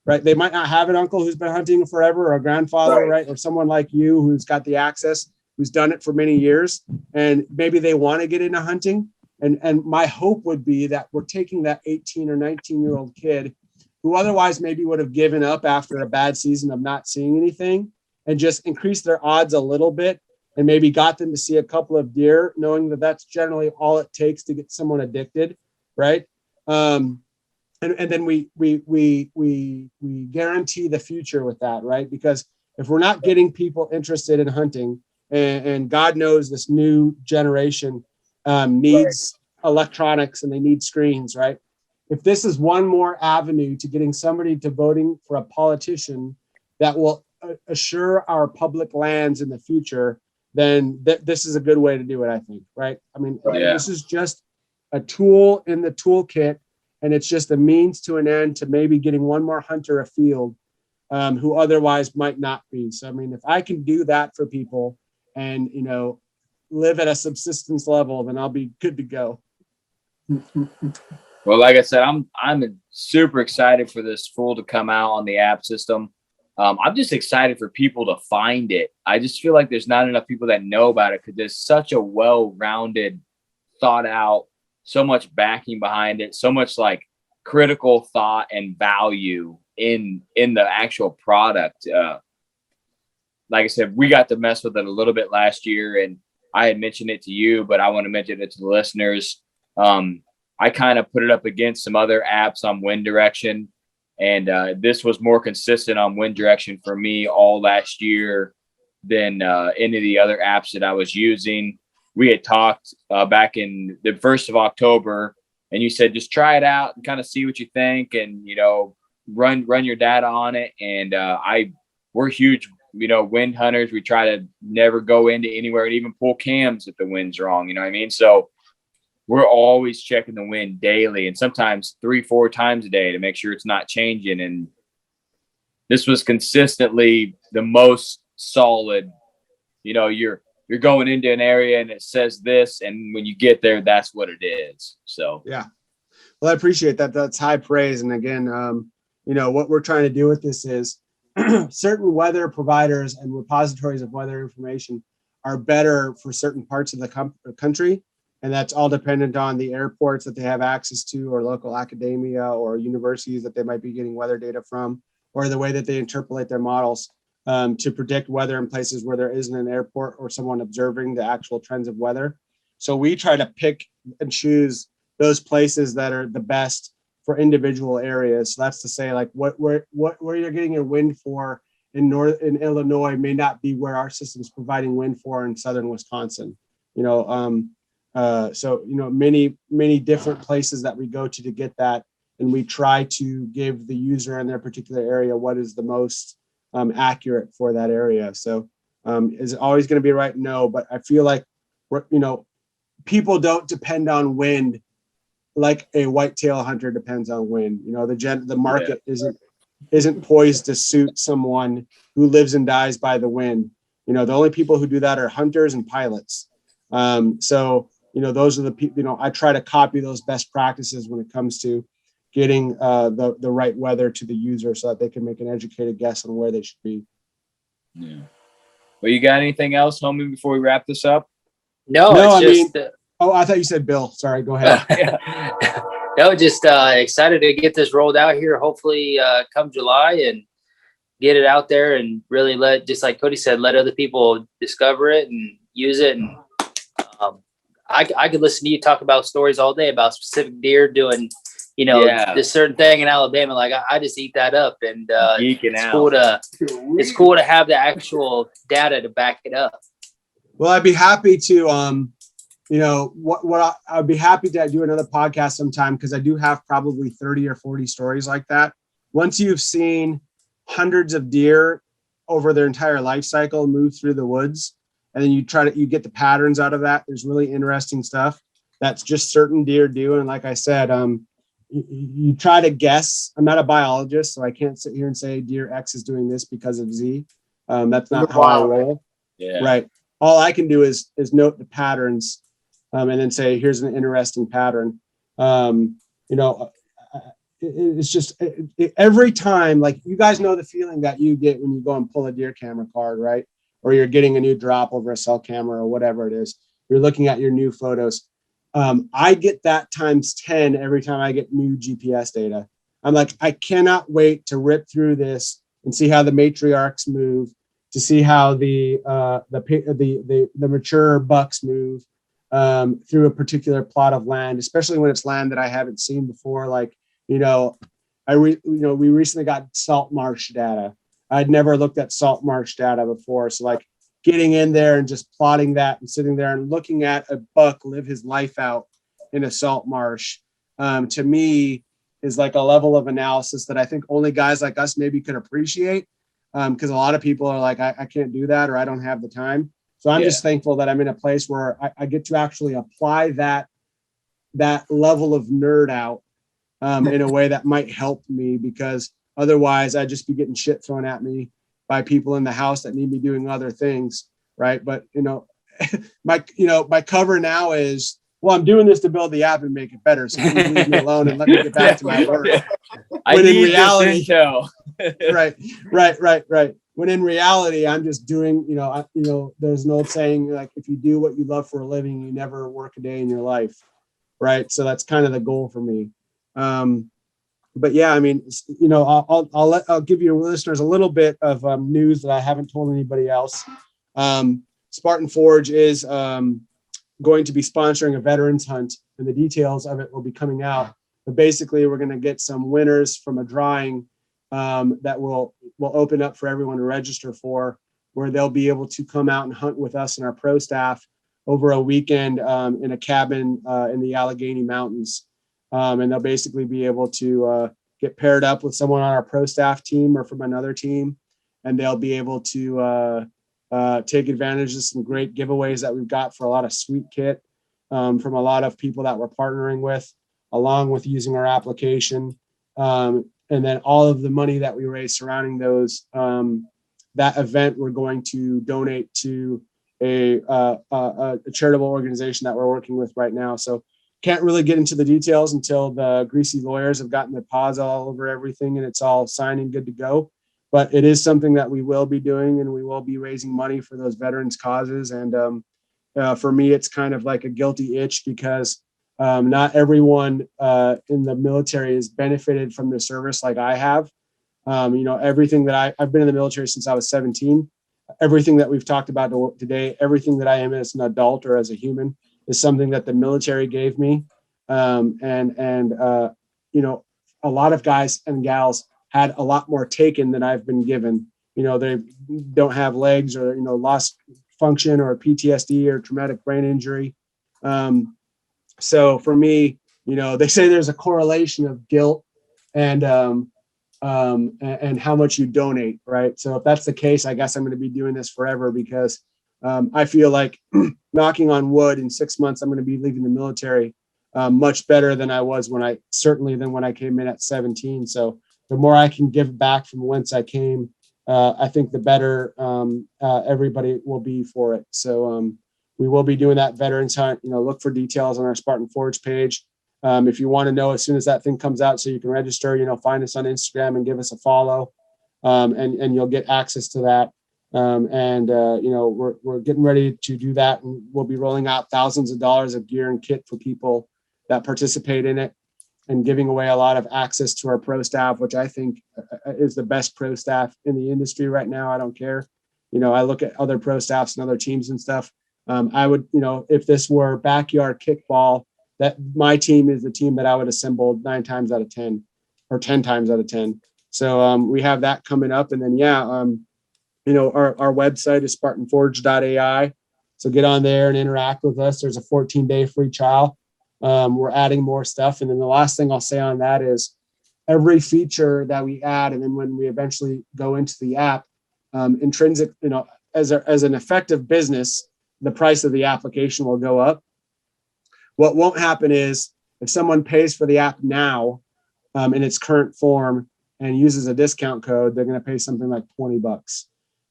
right? They might not have an uncle who's been hunting forever, or a grandfather, right? Or someone like you who's got the access, who's done it for many years, and maybe they want to get into hunting. And my hope would be that we're taking that 18 or 19-year-old kid who otherwise maybe would have given up after a bad season of not seeing anything, and just increase their odds a little bit, and maybe got them to see a couple of deer, knowing that that's generally all it takes to get someone addicted, right? And and then we guarantee the future with that, right? Because if we're not getting people interested in hunting, and God knows this new generation needs electronics and they need screens, right? If this is one more avenue to getting somebody to voting for a politician that will assure our public lands in the future, then this is a good way to do it, I think, right? I mean, this is just a tool in the toolkit, and it's just a means to an end to maybe getting one more hunter afield who otherwise might not be. So, I mean, if I can do that for people and, you know, live at a subsistence level, then I'll be good to go. Well, like I said, I'm super excited for this tool to come out on the app system. I'm just excited for people to find it. I just feel like there's not enough people that know about it because there's such a well-rounded, thought out, so much backing behind it, so much like critical thought and value in the actual product. Like I said, we got to mess with it a little bit last year, and I had mentioned it to you, but I want to mention it to the listeners. I kind of put it up against some other apps on wind direction, and this was more consistent on wind direction for me all last year than any of the other apps that I was using. We had talked back in the 1st of October, and you said just try it out and kind of see what you think, and you know, run your data on it. And we're huge, you know, wind hunters. We try to never go into anywhere and even pull cams if the wind's wrong. You know what I mean? So we're always checking the wind daily, and sometimes 3-4 times a day to make sure it's not changing. And this was consistently the most solid. You know, you're going into an area and it says this, and when you get there, that's what it is. So yeah, well, I appreciate that. That's high praise. And again, you know, what we're trying to do with this is certain weather providers and repositories of weather information are better for certain parts of the country. And that's all dependent on the airports that they have access to, or local academia or universities that they might be getting weather data from, or the way that they interpolate their models to predict weather in places where there isn't an airport or someone observing the actual trends of weather. So we try to pick and choose those places that are the best for individual areas. So that's to say, like where you're getting your wind for in Illinois may not be where our system is providing wind for in southern Wisconsin. You know, so, you know, many different places that we go to get that. And we try to give the user in their particular area what is the most accurate for that area. So is it always going to be right? No, but I feel like, you know, people don't depend on wind like a whitetail hunter depends on wind. You know, the market isn't poised to suit someone who lives and dies by the wind. You know, the only people who do that are hunters and pilots. So, you know, those are the people, you know, I try to copy those best practices when it comes to getting the right weather to the user so that they can make an educated guess on where they should be. Yeah. Well, you got anything else, homie, before we wrap this up? No, I thought you said Bill. Sorry, go ahead. No, just excited to get this rolled out here. Hopefully come July and get it out there and really just like Cody said, let other people discover it and use it. And I could listen to you talk about stories all day about specific deer doing, you know, this certain thing in Alabama. Like I just eat that up, and it's cool to have the actual data to back it up. Well, I'd be happy to, you know, I'd be happy to do another podcast sometime, because I do have probably 30 or 40 stories like that. Once you've seen hundreds of deer over their entire life cycle move through the woods, and then you get the patterns out of that, there's really interesting stuff that's just certain deer do. And like I said, you try to guess. I'm not a biologist, so I can't sit here and say deer X is doing this because of Z. That's not how I roll. Yeah. Right. All I can do is note the patterns, and then say, here's an interesting pattern. You know, it's just every time, like, you guys know the feeling that you get when you go and pull a deer camera card, right? Or you're getting a new drop over a cell camera or whatever it is. You're looking at your new photos. I get that times 10 every time I get new GPS data. I'm like, I cannot wait to rip through this and see how the matriarchs move, to see how the mature bucks move through a particular plot of land, especially when it's land that I haven't seen before, like you know, we recently got salt marsh data. I'd never looked at salt marsh data before. So like getting in there and just plotting that and sitting there and looking at a buck live his life out in a salt marsh, to me is like a level of analysis that I think only guys like us maybe could appreciate. Because a lot of people are like, I can't do that, or I don't have the time. So I'm just thankful that I'm in a place where I get to actually apply that level of nerd out in a way that might help me, because otherwise I'd just be getting shit thrown at me by people in the house that need me doing other things. Right. But, my cover now is, well, I'm doing this to build the app and make it better. So please leave me alone and let me get back to my work. I When in need reality, this intel. right. When in reality, I'm just doing, there's an old saying, like, if you do what you love for a living, you never work a day in your life. Right. So that's kind of the goal for me. But yeah, I mean, I'll give your listeners a little bit of news that I haven't told anybody else. Spartan Forge is going to be sponsoring a veterans hunt, and the details of it will be coming out. But basically, we're going to get some winners from a drawing that will open up for everyone to register for, where they'll be able to come out and hunt with us and our pro staff over a weekend in a cabin in the Allegheny Mountains. And they'll basically be able to get paired up with someone on our pro staff team or from another team, and they'll be able to take advantage of some great giveaways that we've got for a lot of sweet kit from a lot of people that we're partnering with, along with using our application. And then all of the money that we raise surrounding those, that event, we're going to donate to a charitable organization that we're working with right now. So can't really get into the details until the greasy lawyers have gotten their paws all over everything and it's all signed and good to go. But it is something that we will be doing, and we will be raising money for those veterans causes. And for me, it's kind of like a guilty itch, because not everyone in the military has benefited from the service like I have. Everything that I've been in the military since I was 17. Everything that we've talked about today, everything that I am as an adult or as a human, is something that the military gave me. A lot of guys and gals had a lot more taken than I've been given. They don't have legs, or, lost function, or PTSD or traumatic brain injury. So for me, they say there's a correlation of guilt and how much you donate, right? So if that's the case, I guess I'm going to be doing this forever, because I feel like, knocking on wood, in 6 months, I'm going to be leaving the military much better than I was when I came in at 17. So the more I can give back from whence I came, I think the better everybody will be for it. So we will be doing that veterans hunt. Look for details on our Spartan Forge page. If you want to know as soon as that thing comes out so you can register, find us on Instagram and give us a follow, and you'll get access to that. We're getting ready to do that, and we'll be rolling out thousands of dollars of gear and kit for people that participate in it, and giving away a lot of access to our pro staff, which I think is the best pro staff in the industry right now. I don't care. I look at other pro staffs and other teams and stuff. I would, if this were backyard kickball, that my team is the team that I would assemble 9 times out of 10 or 10 times out of 10. So we have that coming up. And then, our website is spartanforge.ai. So get on there and interact with us. There's a 14-day free trial. We're adding more stuff. And then the last thing I'll say on that is, every feature that we add, and then when we eventually go into the app, intrinsic, as an effective business, the price of the application will go up. What won't happen is, if someone pays for the app now in its current form and uses a discount code, they're going to pay something like $20.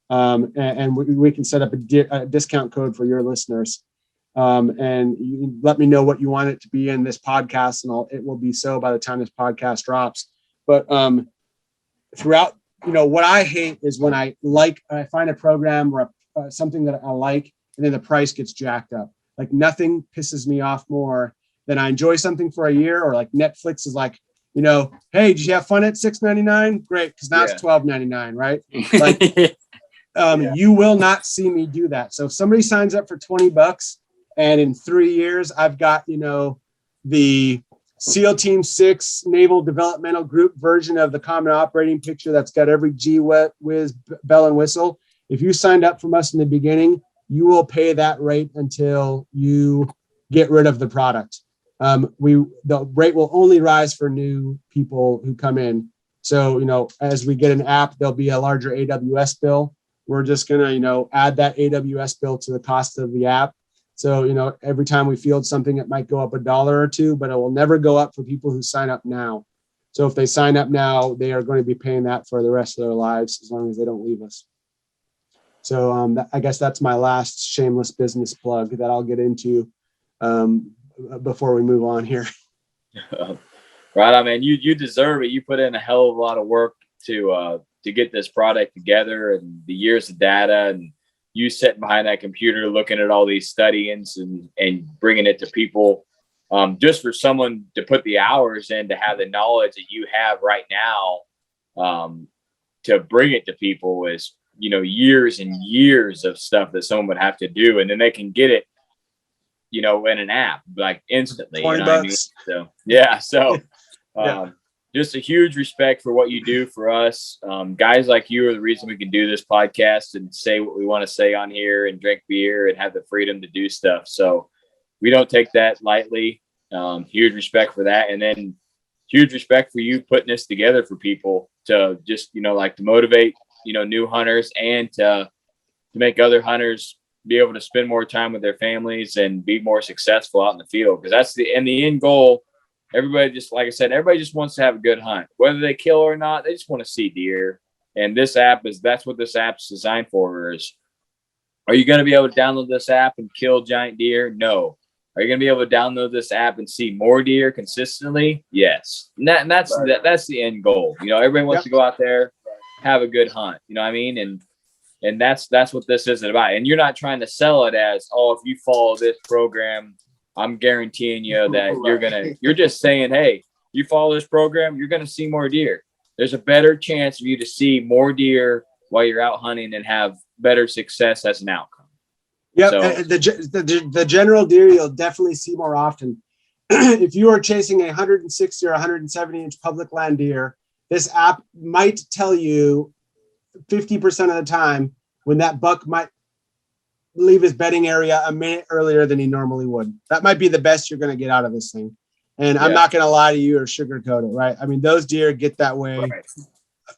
And we can set up a discount code for your listeners. And you can let me know what you want it to be in this podcast, and it will be so by the time this podcast drops. But throughout, what I hate is when I find a program or something that I like, and then the price gets jacked up. Like, nothing pisses me off more than I enjoy something for a year, or like Netflix is like, hey, did you have fun at $6.99? Great, because now it's $12.99, right? Like, you will not see me do that. So if somebody signs up for $20, and in 3 years I've got the SEAL Team 6 Naval Developmental Group version of the Common Operating Picture that's got every G whiz, bell and whistle. If you signed up from us in the beginning, you will pay that rate until you get rid of the product. The rate will only rise for new people who come in. So, as we get an app, there'll be a larger AWS bill. We're just going to, add that AWS bill to the cost of the app. So, every time we field something, it might go up $1 or $2, but it will never go up for people who sign up now. So if they sign up now, they are going to be paying that for the rest of their lives, as long as they don't leave us. So I guess that's my last shameless business plug that I'll get into before we move on here. Right. I mean, you deserve it. You put in a hell of a lot of work to get this product together, and the years of data, and you sitting behind that computer looking at all these study-ins and bringing it to people. Just for someone to put the hours in to have the knowledge that you have right now, to bring it to people is, years and years of stuff that someone would have to do. And then they can get it, in an app, like instantly. $20. You know what I mean? So, yeah. So, just a huge respect for what you do for us. Guys like you are the reason we can do this podcast and say what we want to say on here and drink beer and have the freedom to do stuff. So we don't take that lightly. Huge respect for that. And then huge respect for you putting this together for people to just, to motivate, new hunters, and to make other hunters be able to spend more time with their families and be more successful out in the field. Because that's the end goal. Everybody just, like I said, everybody just wants to have a good hunt, whether they kill or not. They just want to see deer. And that's what this app's designed for. Are you going to be able to download this app and kill giant deer? No. Are you going to be able to download this app and see more deer consistently? Yes. And that's the end goal. Everybody wants to go out there, have a good hunt. You know what I mean? And that's what this isn't about. And you're not trying to sell it as, if you follow this program, I'm guaranteeing you that you're just saying, hey, you follow this program, you're going to see more deer. There's a better chance of you to see more deer while you're out hunting and have better success as an outcome. Yeah, so, the general deer you'll definitely see more often. If you are chasing a 160 or 170 inch public land deer, this app might tell you 50% of the time when that buck might leave his bedding area a minute earlier than he normally would. That might be the best you're going to get out of this thing. And I'm not going to lie to you or sugarcoat it, right? I mean, those deer get that way,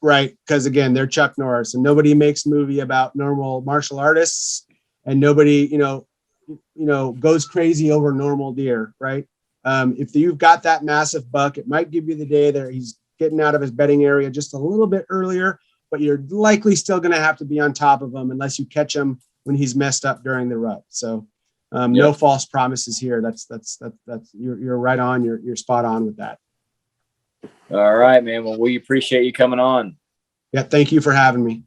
right? Because again, they're Chuck Norris, and nobody makes a movie about normal martial artists, and nobody, goes crazy over normal deer, right? If you've got that massive buck, it might give you the day that he's getting out of his bedding area just a little bit earlier, but you're likely still going to have to be on top of him unless you catch him when he's messed up during the rut. So no false promises here. That's you're right on. You're spot on with that. All right, man. Well, we appreciate you coming on. Yeah. Thank you for having me.